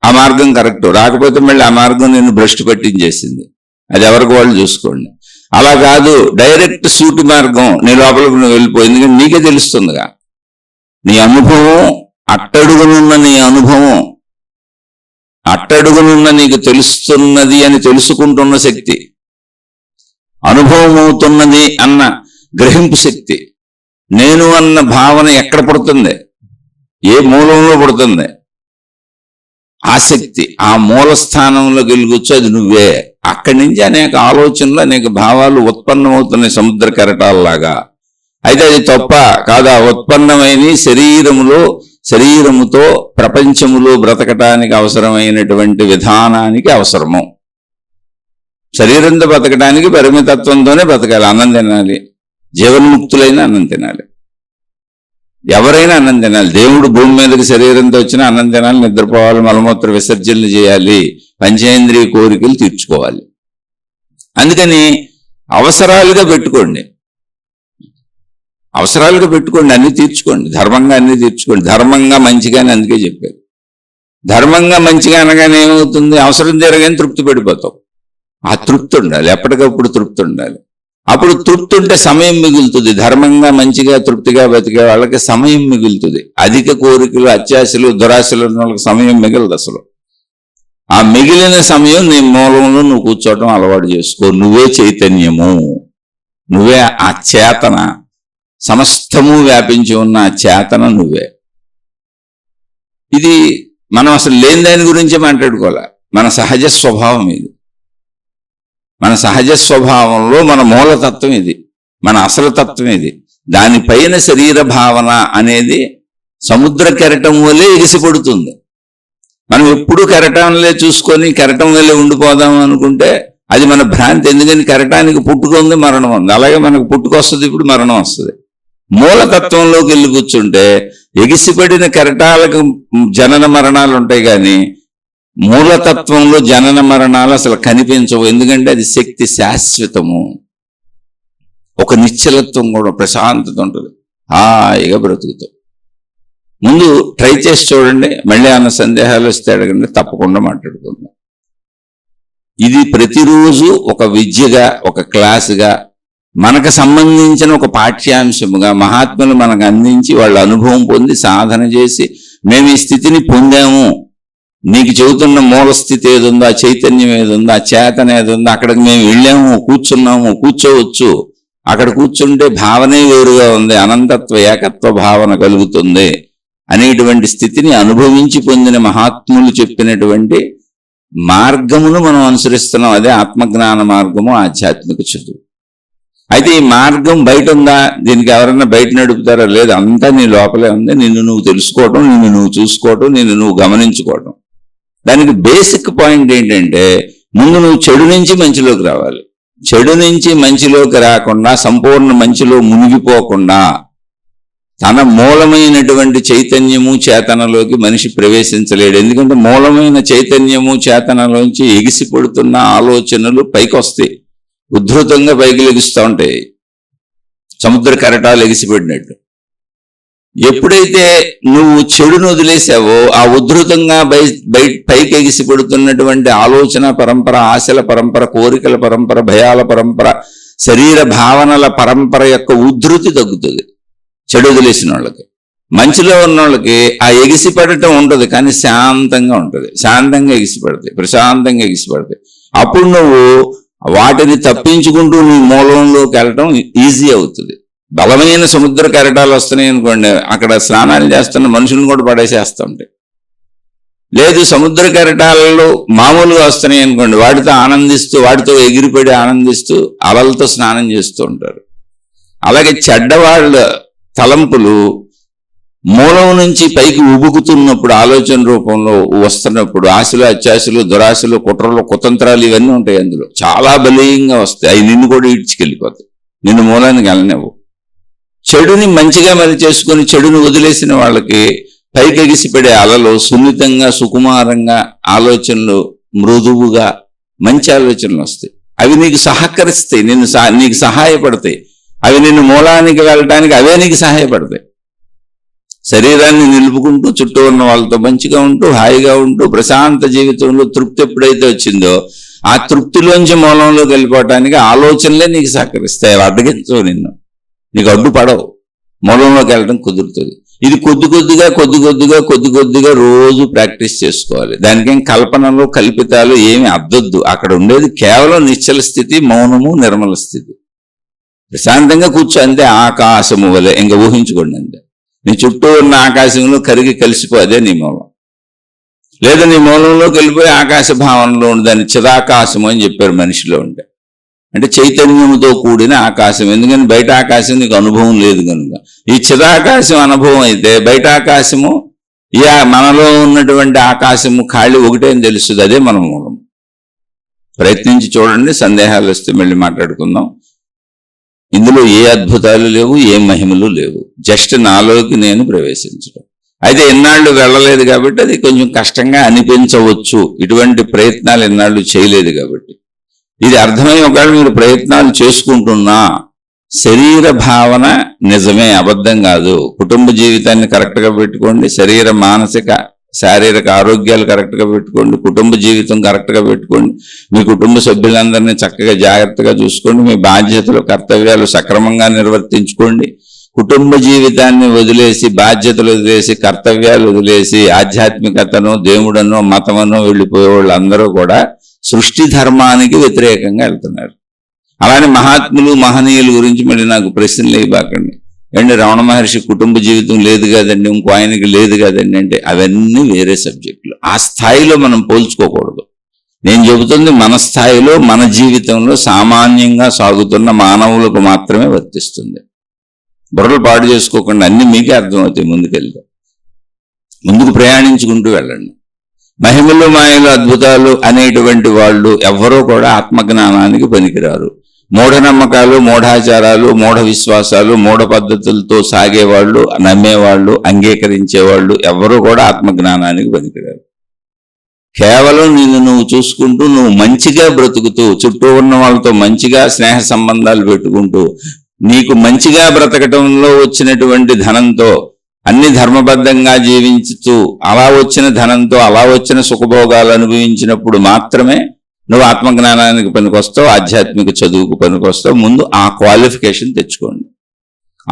A: ఆ మార్గం కరెక్ట్, రాకపోతే మళ్ళీ ఆ మార్గం నేను భ్రష్టు పట్టించేసింది. అది ఎవరికి వాళ్ళు చూసుకోండి. అలా కాదు, డైరెక్ట్ సూటి మార్గం, నీ లోపలికి నువ్వు వెళ్ళిపోయి. ఎందుకంటే నీకే తెలుస్తుందిగా నీ అనుభవం, అట్టడుగునున్న నీ అనుభవం అట్టడుగునున్న నీకు తెలుస్తున్నది అని తెలుసుకుంటున్న శక్తి, అనుభవం అవుతున్నది అన్న గ్రహింపు శక్తి, నేను అన్న భావన ఎక్కడ పుడుతుంది, ఏ మూలంలో పుడుతుంది, ఆ శక్తి ఆ మూల స్థానంలో గెలుగుచ్చు, అది నువ్వే. అక్కడి నుంచి అనేక ఆలోచనలు అనేక భావాలు ఉత్పన్నమవుతున్నాయి సముద్ర కెరటాల్లాగా. అయితే అది తప్ప కాదా? ఉత్పన్నమైన శరీరముతో ప్రపంచములో బ్రతకటానికి అవసరమైనటువంటి విధానానికి అవసరము. శరీరంతో బ్రతకడానికి పరిమితత్వంతోనే బ్రతకాలి. అన్నం తినాలి, జీవన్ముక్తులైన అన్నం తినాలి, ఎవరైనా అన్నం తినాలి. దేవుడు భూమి మీదకి శరీరంతో వచ్చినా అన్నం తినాలి, నిద్రపోవాలి, మలమూత్ర విసర్జనలు చేయాలి, పంచేంద్రియ కోరికలు తీర్చుకోవాలి. అందుకని అవసరాలుగా పెట్టుకోండి, అన్ని తీర్చుకోండి, ధర్మంగా అన్ని తీర్చుకోండి. ధర్మంగా మంచిగానే అందుకే చెప్పారు. ధర్మంగా మంచిగా అనగానే ఏమవుతుంది? అవసరం తీరగానే తృప్తి పడిపోతాం. ఆ తృప్తి ఉండాలి, ఎప్పటికప్పుడు తృప్తి ఉండాలి. అప్పుడు తృప్తి ఉంటే సమయం మిగులుతుంది. ధర్మంగా మంచిగా తృప్తిగా బతికే వాళ్ళకి సమయం మిగులుతుంది. అధిక కోరికలు, అత్యాశలు, దురాశలు ఉన్న వాళ్ళకి సమయం మిగలదు అసలు. ఆ మిగిలిన సమయం నీ మూలంలో నువ్వు కూర్చోవటం అలవాటు చేసుకో. నువ్వే చైతన్యము, నువ్వే ఆ చేతన, సమస్తము వ్యాపించి ఉన్న ఆ చేతన నువ్వే. ఇది మనం అసలు లేని దాని గురించే మాట్లాడుకోవాలి. మన సహజ స్వభావం ఇది. మన సహజ స్వభావంలో మన మూలతత్వం ఇది, మన అసలు తత్వం ఇది. దానిపైన శరీర భావన అనేది సముద్ర కెరటం వల్లే ఎగిసిపడుతుంది. మనం ఎప్పుడు కెరటంలే చూసుకొని కెరటం వల్లే ఉండిపోదాం అనుకుంటే అది మన భ్రాంతి. ఎందుకని కెరటానికి పుట్టుకుంది, మరణం ఉంది. అలాగే మనకు పుట్టుకొస్తుంది, ఇప్పుడు మరణం వస్తుంది. మూలతత్వంలోకి వెళ్ళి కూర్చుంటే ఎగిసిపడిన కెరటాలకు జనన మరణాలు ఉంటాయి, కానీ మూలతత్వంలో జనన మరణాలు అసలు కనిపించవు. ఎందుకంటే అది శక్తి శాశ్వతము. ఒక నిశ్చలత్వం కూడా, ప్రశాంతత ఉంటుంది, హాయిగా బ్రతుకుతాం. ముందు ట్రై చేసి చూడండి, మళ్ళీ అన్న సందేహాలు వస్తే అడగండి, తప్పకుండా మాట్లాడుకుందాం. ఇది ప్రతిరోజు ఒక విద్యగా, ఒక క్లాసుగా, మనకు సంబంధించిన ఒక పాఠ్యాంశముగా మహాత్ములు మనకు అందించి వాళ్ళ అనుభవం పొంది సాధన చేసి మేము ఈ స్థితిని పొందాము, నీకు చెబుతున్న మూల స్థితి ఏదుందో, ఆ చైతన్యం ఏదుందో, ఆ చేతన ఏదుందో, అక్కడికి మేము వెళ్ళాము, కూర్చున్నాము, కూర్చోవచ్చు. అక్కడ కూర్చుంటే భావనే వేరుగా ఉంది, అనంతత్వ ఏకత్వ భావన కలుగుతుంది అనేటువంటి స్థితిని అనుభవించి పొందిన మహాత్ములు చెప్పినటువంటి మార్గమును మనం అనుసరిస్తున్నాం. అదే ఆత్మజ్ఞాన మార్గము, ఆధ్యాత్మిక చదువు. అయితే ఈ మార్గం బయట ఉందా? దీనికి ఎవరైనా బయట నడుపుతారా? లేదు, అంతా నీ లోపలే ఉంది. నిన్ను నువ్వు తెలుసుకోవటం, నిన్ను నువ్వు చూసుకోవటం, నిన్ను నువ్వు గమనించుకోవటం. దానికి బేసిక్ పాయింట్ ఏంటంటే, ముందు నువ్వు చెడు నుంచి మంచిలోకి రావాలి. చెడు నుంచి మంచిలోకి రాకుండా, సంపూర్ణ మంచిలో మునిగిపోకుండా, తన మూలమైనటువంటి చైతన్యము చేతనలోకి మనిషి ప్రవేశించలేడు. ఎందుకంటే మూలమైన చైతన్యము చేతనలోంచి ఎగిసిపడుతున్న ఆలోచనలు పైకి వస్తాయి, ఉద్ధృతంగా పైకి లెగుస్తూ ఉంటాయి, సముద్ర కెరటాలు ఎగిసిపడినట్టు. ఎప్పుడైతే నువ్వు చెడును వదిలేసావో, ఆ ఉద్ధృతంగా పైకి ఎగిసిపడుతున్నటువంటి ఆలోచన పరంపర, ఆశల పరంపర, కోరికల పరంపర, భయాల పరంపర, శరీర భావనల పరంపర యొక్క ఉద్ధృతి తగ్గుతుంది చెడు వదిలేసిన వాళ్ళకి. మంచిలో ఉన్న వాళ్ళకి ఆ ఎగిసిపడటం ఉంటుంది, కానీ శాంతంగా ఉంటుంది, శాంతంగా ఎగిసిపడతాయి, ప్రశాంతంగా ఎగిసిపడతాయి. అప్పుడు నువ్వు వాటిని తప్పించుకుంటూ నీ మూలంలోకి వెళ్ళటం ఈజీ అవుతుంది. బలమైన సముద్ర కెరటాలు వస్తున్నాయి అనుకోండి, అక్కడ స్నానాలు చేస్తున్న మనుషులను కూడా పడేసేస్తూ ఉంటాయి. లేదు, సముద్ర కెరటాలలో మామూలుగా వస్తున్నాయి అనుకోండి, వాటితో ఆనందిస్తూ, వాటితో ఎగిరిపడి ఆనందిస్తూ అలలతో స్నానం చేస్తూ ఉంటారు. అలాగే చెడ్డవాళ్ళ తలంపులు మూలం నుంచి పైకి ఉబుకుతున్నప్పుడు, ఆలోచన రూపంలో వస్తున్నప్పుడు, ఆశలు, అత్యాశలు, దురాశలు, కుట్రలు, కుతంత్రాలు ఇవన్నీ ఉంటాయి. అందులో చాలా బలీయంగా వస్తాయి. అవి నిన్ను కూడా ఈడ్చుకెళ్ళిపోతాయి, నిన్ను మూలానికి వెళ్ళనివ్వు. చెడుని మంచిగా మరి చేసుకుని చెడుని వదిలేసిన వాళ్ళకి పైకి ఎగిసిపడే అలలు సున్నితంగా, సుకుమారంగా, ఆలోచనలు మృదువుగా, మంచి ఆలోచనలు వస్తాయి. అవి నీకు సహకరిస్తాయి, నీకు సహాయపడతాయి. అవి నిన్ను మూలానికి వెళ్ళటానికి అవే నీకు సహాయపడతాయి. శరీరాన్ని నిలుపుకుంటూ, చుట్టూ ఉన్న వాళ్ళతో మంచిగా ఉంటూ, హాయిగా ఉంటూ, ప్రశాంత జీవితంలో తృప్తి ఎప్పుడైతే వచ్చిందో, ఆ తృప్తిలోంచి మూలంలోకి వెళ్ళిపోవటానికి ఆలోచనలే నీకు సహకరిస్తాయి. అవి అడ్డగించవు, నీకు అడ్డుపడవు, మూలంలోకి వెళ్ళడం కుదురుతుంది. ఇది కొద్ది కొద్దిగా రోజు ప్రాక్టీస్ చేసుకోవాలి. దానికేం కల్పనలు కల్పితాలు ఏమి అద్దొద్దు. అక్కడ ఉండేది కేవలం నిశ్చల స్థితి, మౌనము, నిర్మల స్థితి. ప్రశాంతంగా కూర్చో అంతే, ఆకాశము వలె. ఇంకా ఊహించుకోండి అంతే. నీ చుట్టూ ఉన్న ఆకాశంలో కరిగి కలిసిపో, అదే నీ మూలం. లేదా నీ మూలంలోకి వెళ్ళిపోయి ఆకాశ భావనలో ఉండే దాన్ని చిదాకాశము అని చెప్పారు మనిషిలో ఉండే. అంటే చైతన్యముతో కూడిన ఆకాశం. ఎందుకని బయట ఆకాశం నీకు అనుభవం లేదు కనుక. ఈ చిదాకాశం అనుభవం అయితే బయట ఆకాశము మనలో ఉన్నటువంటి ఆకాశము ఖాళీ ఒకటే అని తెలుస్తుంది. అదే మన మూలం. ప్రయత్నించి చూడండి. సందేహాలు వస్తే మళ్ళీ మాట్లాడుకుందాం. ఇందులో ఏ అద్భుతాలు లేవు, ఏ మహిమలు లేవు. జస్ట్ నాలోకి నేను ప్రవేశించడం. అయితే ఎన్నాళ్ళు వెళ్ళలేదు కాబట్టి అది కొంచెం కష్టంగా అనిపించవచ్చు. ఇటువంటి ప్రయత్నాలు ఎన్నాళ్ళు చేయలేదు కాబట్టి. ఇది అర్థమై ఒకవేళ మీరు ప్రయత్నాలు చేసుకుంటున్నా శరీర భావన నిజమే, అబద్ధం కాదు. కుటుంబ జీవితాన్ని కరెక్ట్గా పెట్టుకోండి. శరీర మానసిక శారీరక ఆరోగ్యాలు కరెక్ట్గా పెట్టుకోండి. కుటుంబ జీవితం కరెక్ట్గా పెట్టుకోండి. మీ కుటుంబ సభ్యులందరినీ చక్కగా జాగ్రత్తగా చూసుకోండి. మీ బాధ్యతలు కర్తవ్యాలు సక్రమంగా నిర్వర్తించుకోండి. కుటుంబ జీవితాన్ని వదిలేసి, బాధ్యతలు వదిలేసి, కర్తవ్యాలు వదిలేసి ఆధ్యాత్మికతను, దేవుడనో మతమనో వెళ్ళిపోయే వాళ్ళందరూ కూడా సృష్టి ధర్మానికి వ్యతిరేకంగా వెళ్తున్నారు. అలానే మహాత్ములు మహనీయుల గురించి మళ్ళీ నాకు ప్రశ్నలు ఇవ్వకండి. అండి రమణ మహర్షి కుటుంబ జీవితం లేదు కదండి, ఇంకో ఆయనకి లేదు కదండి అంటే అవన్నీ వేరే సబ్జెక్టులు. ఆ స్థాయిలో మనం పోల్చుకోకూడదు. నేను చెబుతుంది మన స్థాయిలో, మన జీవితంలో సామాన్యంగా సాగుతున్న మానవులకు మాత్రమే వర్తిస్తుంది. బుర్రలు పాడు చేసుకోకుండా అన్ని మీకే అర్థమవుతాయి. ముందుకెళ్తే ముందుకు ప్రయాణించుకుంటూ వెళ్ళండి. మహిమలు, మాయలు, అద్భుతాలు అనేటువంటి వాళ్ళు ఎవ్వరూ కూడా ఆత్మజ్ఞానానికి పనికిరారు. మూఢనమ్మకాలు, మూఢాచారాలు, మూఢ విశ్వాసాలు, మూఢ పద్ధతులతో సాగేవాళ్ళు, నమ్మేవాళ్ళు, అంగీకరించేవాళ్ళు ఎవ్వరూ కూడా ఆత్మజ్ఞానానికి పనికిరారు. కేవలం నిన్ను నువ్వు చూసుకుంటూ, నువ్వు మంచిగా బ్రతుకుతూ, చుట్టూ ఉన్న వాళ్ళతో మంచిగా స్నేహ సంబంధాలు పెట్టుకుంటూ, నీకు మంచిగా బ్రతకటంలో వచ్చినటువంటి ధనంతో అన్ని ధర్మబద్ధంగా జీవించుతూ అలా వచ్చిన ధనంతో అలా వచ్చిన సుఖభోగాలు అనుభవించినప్పుడు మాత్రమే నువ్వు ఆత్మజ్ఞానానికి పనికొస్తావు, ఆధ్యాత్మిక చదువుకు పనికొస్తావు. ముందు ఆ క్వాలిఫికేషన్ తెచ్చుకోండి.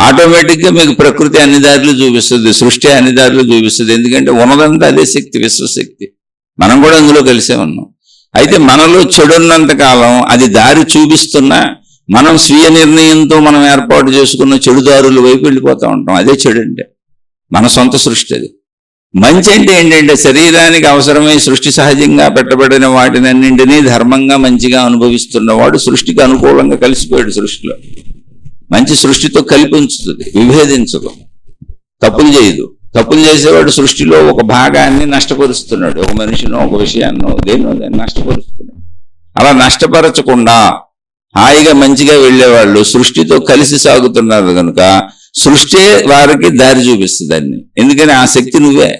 A: ఆటోమేటిక్గా మీకు ప్రకృతి అన్ని దారులు చూపిస్తుంది, సృష్టి అన్ని దారులు చూపిస్తుంది. ఎందుకంటే ఉన్నదంతా అదే శక్తి, విశ్వశక్తి. మనం కూడా అందులో కలిసే ఉన్నాం. అయితే మనలో చెడున్నంత కాలం అది దారి చూపిస్తున్నా మనం స్వీయ నిర్ణయంతో మనం ఏర్పాటు చేసుకున్న చెడుదారుల వైపు వెళ్ళిపోతూ ఉంటాం. అదే చెడు అంటే మన సొంత సృష్టి. అది మంచి అంటే ఏంటంటే శరీరానికి అవసరమై సృష్టి సహజంగా పెట్టబడిన వాటినన్నింటినీ ధర్మంగా మంచిగా అనుభవిస్తున్నవాడు సృష్టికి అనుకూలంగా కలిసిపోయాడు. సృష్టిలో మంచి సృష్టితో కలిపి ఉంచుతుంది, విభేదించదు, తప్పులు చేయదు. తప్పులు చేసేవాడు సృష్టిలో ఒక భాగాన్ని నష్టపరుస్తున్నాడు. ఒక మనిషినో ఒక విషయాన్నో దేన్నో దాన్ని నష్టపరుస్తున్నాడు. అలా నష్టపరచకుండా హాయిగా మంచిగా వెళ్ళేవాళ్ళు సృష్టితో కలిసి సాగుతున్నారు కనుక సృష్టి వారికి దారి చూపిస్తుంది అన్ని. ఎందుకని ఆ శక్తి నువ్వే,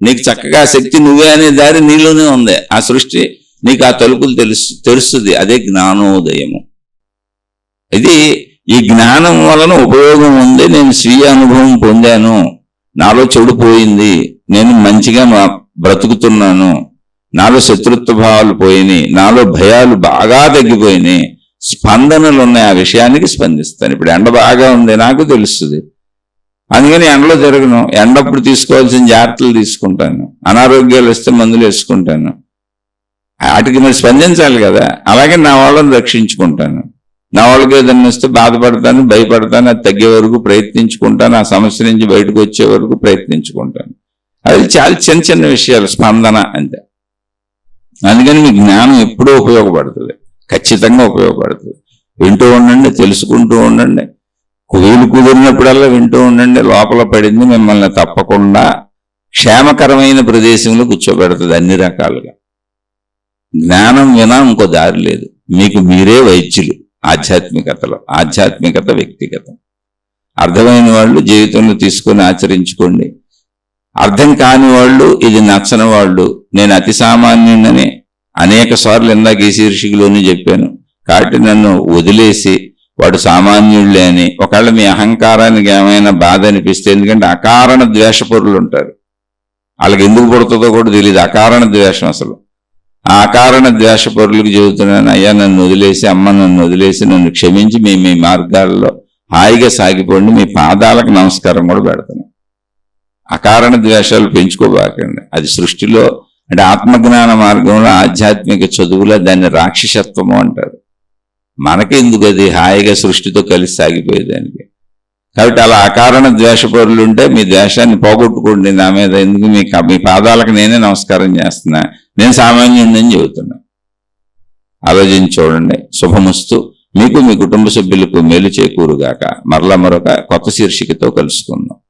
A: నీకు చక్కగా ఆ శక్తి నువ్వే అనే దారి నీలోనే ఉంది. ఆ సృష్టి నీకు ఆ తలుపులు తెలుస్తుంది. అదే జ్ఞానోదయము. ఇది ఈ జ్ఞానం వలన ఉపయోగం ఉంది. నేను స్వీయ అనుభవం పొందాను, నాలో చెడు పోయింది, నేను మంచిగా బ్రతుకుతున్నాను, నాలో శత్రుత్వ భావాలు పోయినాయి, నాలో భయాలు బాగా తగ్గిపోయినాయి, స్పందనలు ఉన్నాయి. ఆ విషయానికి స్పందిస్తాను. ఇప్పుడు ఎండ బాగా ఉంది నాకు తెలుస్తుంది, అందుకని ఎండలో జరగను. ఎండప్పుడు తీసుకోవాల్సిన జాగ్రత్తలు తీసుకుంటాను. అనారోగ్యాలు వస్తే మందులు వేసుకుంటాను. వాటికి మరి స్పందించాలి కదా. అలాగే నా వాళ్ళని రక్షించుకుంటాను. నా వాళ్ళకి ఏదైనా వస్తే బాధపడతాను, భయపడతాను, అది తగ్గే వరకు ప్రయత్నించుకుంటాను, ఆ సమస్య నుంచి బయటకు వచ్చే వరకు ప్రయత్నించుకుంటాను. అది చాలా చిన్న చిన్న విషయాలు, స్పందన అంతే. అందుకని మీ జ్ఞానం ఎప్పుడూ ఉపయోగపడుతుంది, ఖచ్చితంగా ఉపయోగపడుతుంది. వింటూ ఉండండి, తెలుసుకుంటూ ఉండండి, వీలు కుదిరినప్పుడల్లా వింటూ ఉండండి. లోపల పడింది మిమ్మల్ని తప్పకుండా క్షేమకరమైన ప్రదేశంలో కూర్చోబెడుతుంది అన్ని రకాలుగా. జ్ఞానం వినా ఇంకో దారి లేదు. మీకు మీరే వైద్యులు ఆధ్యాత్మికతలో. ఆధ్యాత్మికత వ్యక్తిగతం. అర్థమైన వాళ్ళు జీవితంలో తీసుకొని ఆచరించుకోండి. అర్థం కాని వాళ్ళు, ఇది నచ్చని వాళ్ళు, నేను అతి సామాన్యునని అనేక సార్లు ఇందాక ఈ శీర్షికలోనే చెప్పాను. కాబట్టి నన్ను వదిలేసి వాడు సామాన్యుళ్ళే అని ఒకవేళ మీ అహంకారానికి ఏమైనా బాధ అనిపిస్తే, ఎందుకంటే అకారణ ద్వేషపరులు ఉంటారు, వాళ్ళకి ఎందుకు పుడుతుందో కూడా తెలియదు అకారణ ద్వేషం. అసలు ఆ అకారణ ద్వేషపరులకు చెబుతున్నాను, అయ్యా నన్ను వదిలేసి, అమ్మ నన్ను వదిలేసి, నన్ను క్షమించి మీ మీ మార్గాల్లో హాయిగా సాగిపోండి. మీ పాదాలకు నమస్కారం కూడా పెడతాను. అకారణ ద్వేషాలు పెంచుకోబాకండి. అది సృష్టిలో అంటే ఆత్మజ్ఞాన మార్గంలో ఆధ్యాత్మిక చదువులో దాన్ని రాక్షసత్వము అంటారు. మనకెందుకు అది హాయిగా సృష్టితో కలిసి సాగిపోయేదానికి. కాబట్టి అలా అకారణ ద్వేషపరులు ఉంటే మీ ద్వేషాన్ని పోగొట్టుకోండి నా మీద. ఎందుకు మీ పాదాలకు నేనే నమస్కారం చేస్తున్నా, నేను సామాన్యుడిని చెబుతున్నా. ఆలోచించి చూడండి. శుభమస్తు. మీకు మీ కుటుంబ సభ్యులకు మేలు చేకూరుగాక. మరలా మరొక కొత్త శీర్షికతో కలుసుకుందాం.